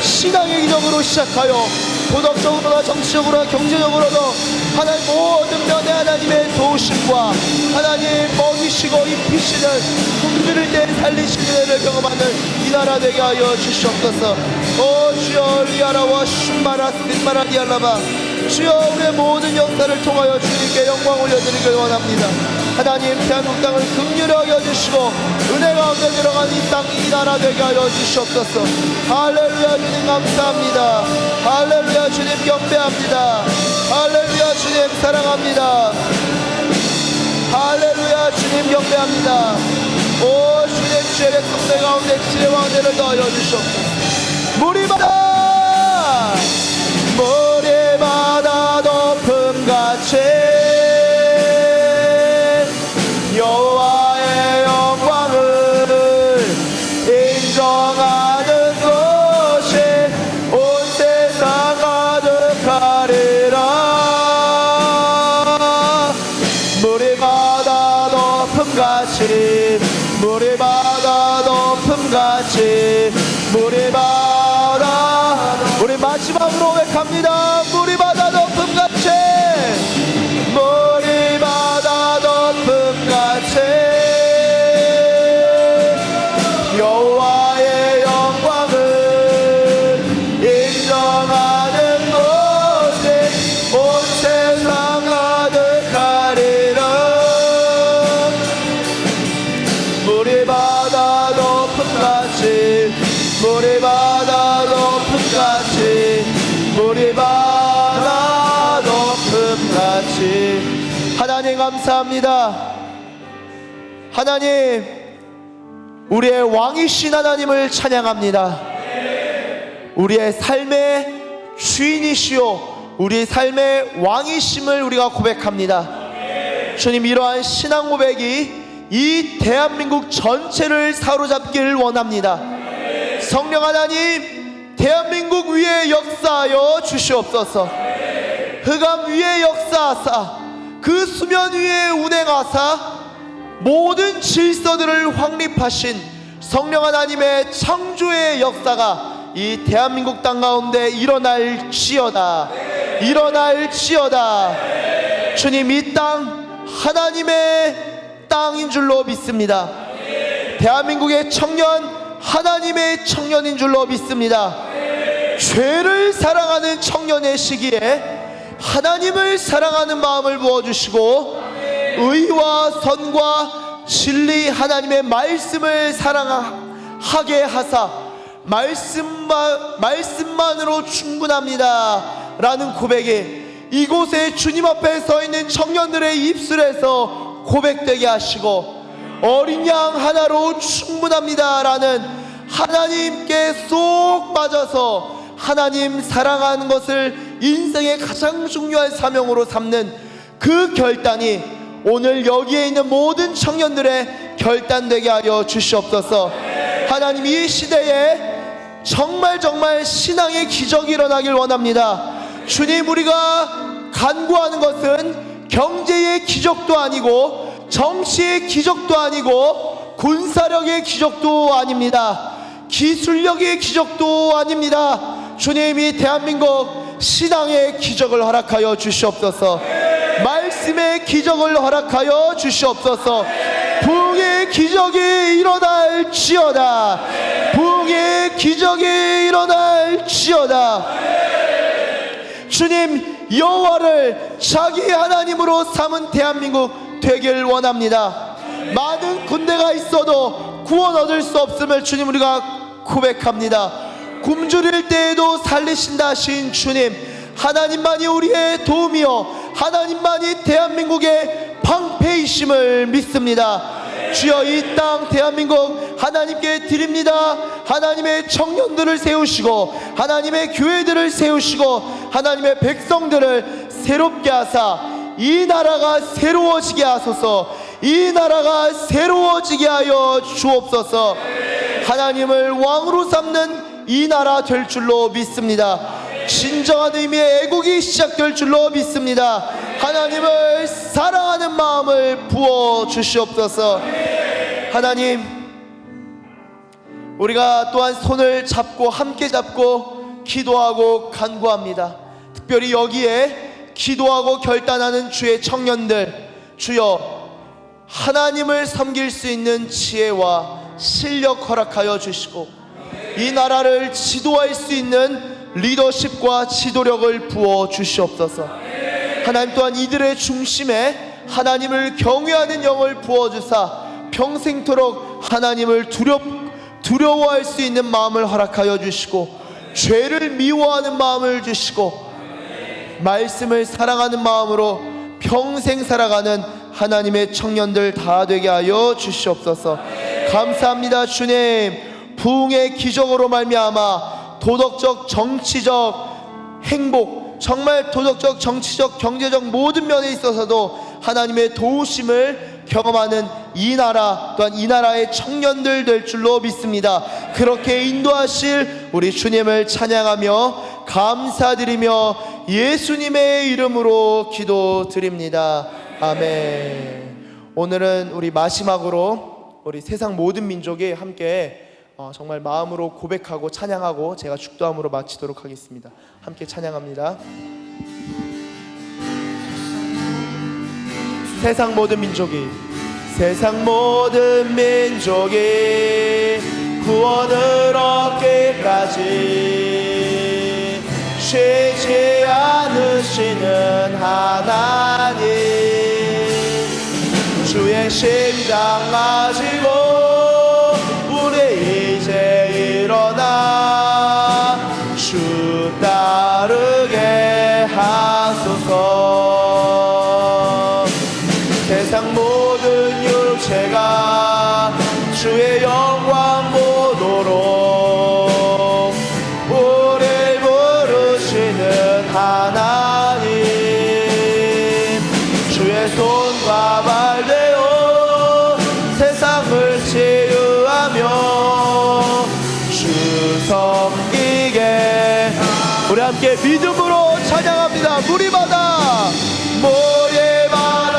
신앙의 기적으로 시작하여 도덕적으로나 정치적으로나 경제적으로도 하나님 모든 면에 하나님의 도우심과 하나님 먹이시고 입히시는 굶주릴 때 살리시는 은혜를 경험하는 이 나라 되게 하여 주시옵소서. 오 주여 리아라와 슈마라 스마라 디알라바 주여 우리의 모든 역사를 통하여 주님께 영광 올려드리길 원합니다. 하나님 대한민국 땅을 긍휼하게 여주시고 은혜 가운데 들어간 이 땅 이 나라 되게 하여 주시옵소서. 할렐루야 주님 감사합니다. 할렐루야 주님 경배합니다. 할렐루야 주님 사랑합니다. 할렐루야 주님 경배합니다. 오 주님 주의 백성들 가운데 지혜와 은혜를 더하여 주시옵소서. 무리마다 무리마다 높음같이 여호와의 영광을 인정하는 것이 온 세상 가득하리라. 무리마다 높음같이 무리마다 높음같이 무리마다 우리 마지막으로 고백합니다. 무리마다 높음같이 무리마다 높음같이 여호와의 영광을 인정하는 것이 온 세상 가득하리라. 무리마다 높음같이 무리마다 높음같이 무리마다 높음같이 하나님 감사합니다. 하나님 우리의 왕이신 하나님을 찬양합니다. 우리의 삶의 주인이시오 우리의 삶의 왕이심을 우리가 고백합니다. 주님 이러한 신앙 고백이 이 대한민국 전체를 사로잡기를 원합니다. 성령 하나님 대한민국 위에 역사하여 주시옵소서. 흑암 위에 역사하사 그 수면 위에 운행하사 모든 질서들을 확립하신 성령 하나님의 창조의 역사가 이 대한민국 땅 가운데 일어날지어다. 일어날지어다. 주님 이 땅 하나님의 땅인 줄로 믿습니다. 대한민국의 청년 하나님의 청년인 줄로 믿습니다. 죄를 사랑하는 청년의 시기에 하나님을 사랑하는 마음을 부어주시고 의와 선과 진리 하나님의 말씀을 사랑하게 하사 말씀만으로 충분합니다 라는 고백이 이곳에 주님 앞에 서 있는 청년들의 입술에서 고백되게 하시고 어린 양 하나로 충분합니다 라는 하나님께 쏙 빠져서 하나님 사랑하는 것을 인생의 가장 중요한 사명으로 삼는 그 결단이 오늘 여기에 있는 모든 청년들의 결단되게 하여 주시옵소서. 하나님 이 시대에 정말 신앙의 기적이 일어나길 원합니다. 주님 우리가 간구하는 것은 경제의 기적도 아니고 정치의 기적도 아니고 군사력의 기적도 아닙니다. 기술력의 기적도 아닙니다. 주님이 대한민국 신앙의 기적을 허락하여 주시옵소서. 말씀의 기적을 허락하여 주시옵소서. 부흥의 기적이 일어날지어다. 부흥의 기적이 일어날지어다. 주님, 여호와를 자기 하나님으로 삼은 대한민국 되길 원합니다. 많은 군대가 있어도 구원 얻을 수 없음을 주님 우리가 고백합니다. 굶주릴 때에도 살리신다 하신 주님, 하나님만이 우리의 도움이요 하나님만이 대한민국의 방패이심을 믿습니다. 주여, 이 땅 대한민국 하나님께 드립니다. 하나님의 청년들을 세우시고 하나님의 교회들을 세우시고 하나님의 백성들을 새롭게 하사 이 나라가 새로워지게 하소서. 이 나라가 새로워지게 하여 주옵소서. 하나님을 왕으로 삼는 이 나라 될 줄로 믿습니다. 진정한 의미의 애국이 시작될 줄로 믿습니다. 하나님을 사랑하는 마음을 부어 주시옵소서. 하나님, 우리가 또한 손을 잡고 함께 잡고 기도하고 간구합니다. 특별히 여기에 기도하고 결단하는 주의 청년들, 주여 하나님을 섬길 수 있는 지혜와 실력 허락하여 주시고 이 나라를 지도할 수 있는 리더십과 지도력을 부어 주시옵소서. 하나님 또한 이들의 중심에 하나님을 경외하는 영을 부어주사 평생토록 하나님을 두려워할 수 있는 마음을 허락하여 주시고 죄를 미워하는 마음을 주시고 말씀을 사랑하는 마음으로 평생 살아가는 하나님의 청년들 다 되게 하여 주시옵소서. 감사합니다. 주님, 부흥의 기적으로 말미암아 도덕적, 정치적 행복, 정말 도덕적, 정치적, 경제적 모든 면에 있어서도 하나님의 도우심을 경험하는 이 나라, 또한 이 나라의 청년들 될 줄로 믿습니다. 그렇게 인도하실 우리 주님을 찬양하며 감사드리며 예수님의 이름으로 기도드립니다. 아멘. 오늘은 우리 마지막으로 우리 세상 모든 민족이 함께 정말 마음으로 고백하고 찬양하고 제가 축도함으로 마치도록 하겠습니다. 함께 찬양합니다. 세상 모든 민족이 구원을 얻기까지 쉬지 않으시는 하나님, 주의 심장 가지고 우리 이제 일어나 주 따르게 하소서. 세상 모든 육체가 주의 영광 보도록 우리를 부르시는 하나님, 주의 손과 발 되어 세상을 치유하며 주 섬기게. 우리 함께 믿음으로 찬양합니다. 물이 바다 모래 바다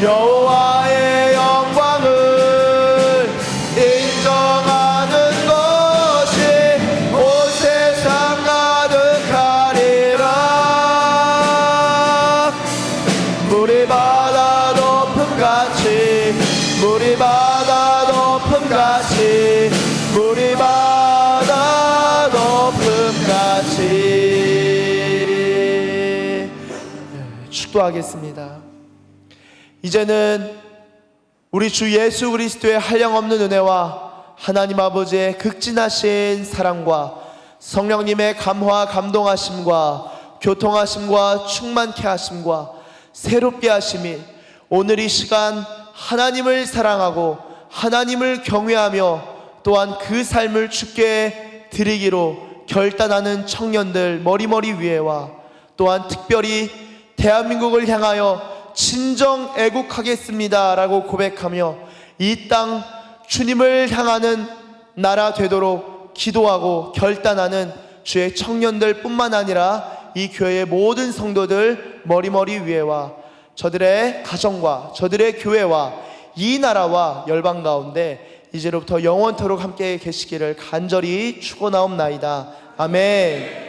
여호와의 영광을 인정하는 것이 온 세상 가득하리라. 물이 바다 높음같이, 물이 바다 높음같이, 물이 바다 높음같이. 축도하겠습니다. 이제는 우리 주 예수 그리스도의 한량없는 은혜와 하나님 아버지의 극진하신 사랑과 성령님의 감화 감동하심과 교통하심과 충만케 하심과 새롭게 하심이 오늘 이 시간 하나님을 사랑하고 하나님을 경외하며 또한 그 삶을 주께 드리기로 결단하는 청년들 머리머리 위에와 또한 특별히 대한민국을 향하여 진정 애국하겠습니다 라고 고백하며 이 땅 주님을 향하는 나라 되도록 기도하고 결단하는 주의 청년들 뿐만 아니라 이 교회의 모든 성도들 머리머리 위에와 저들의 가정과 저들의 교회와 이 나라와 열방 가운데 이제로부터 영원토록 함께 계시기를 간절히 축원하옵나이다. 아멘.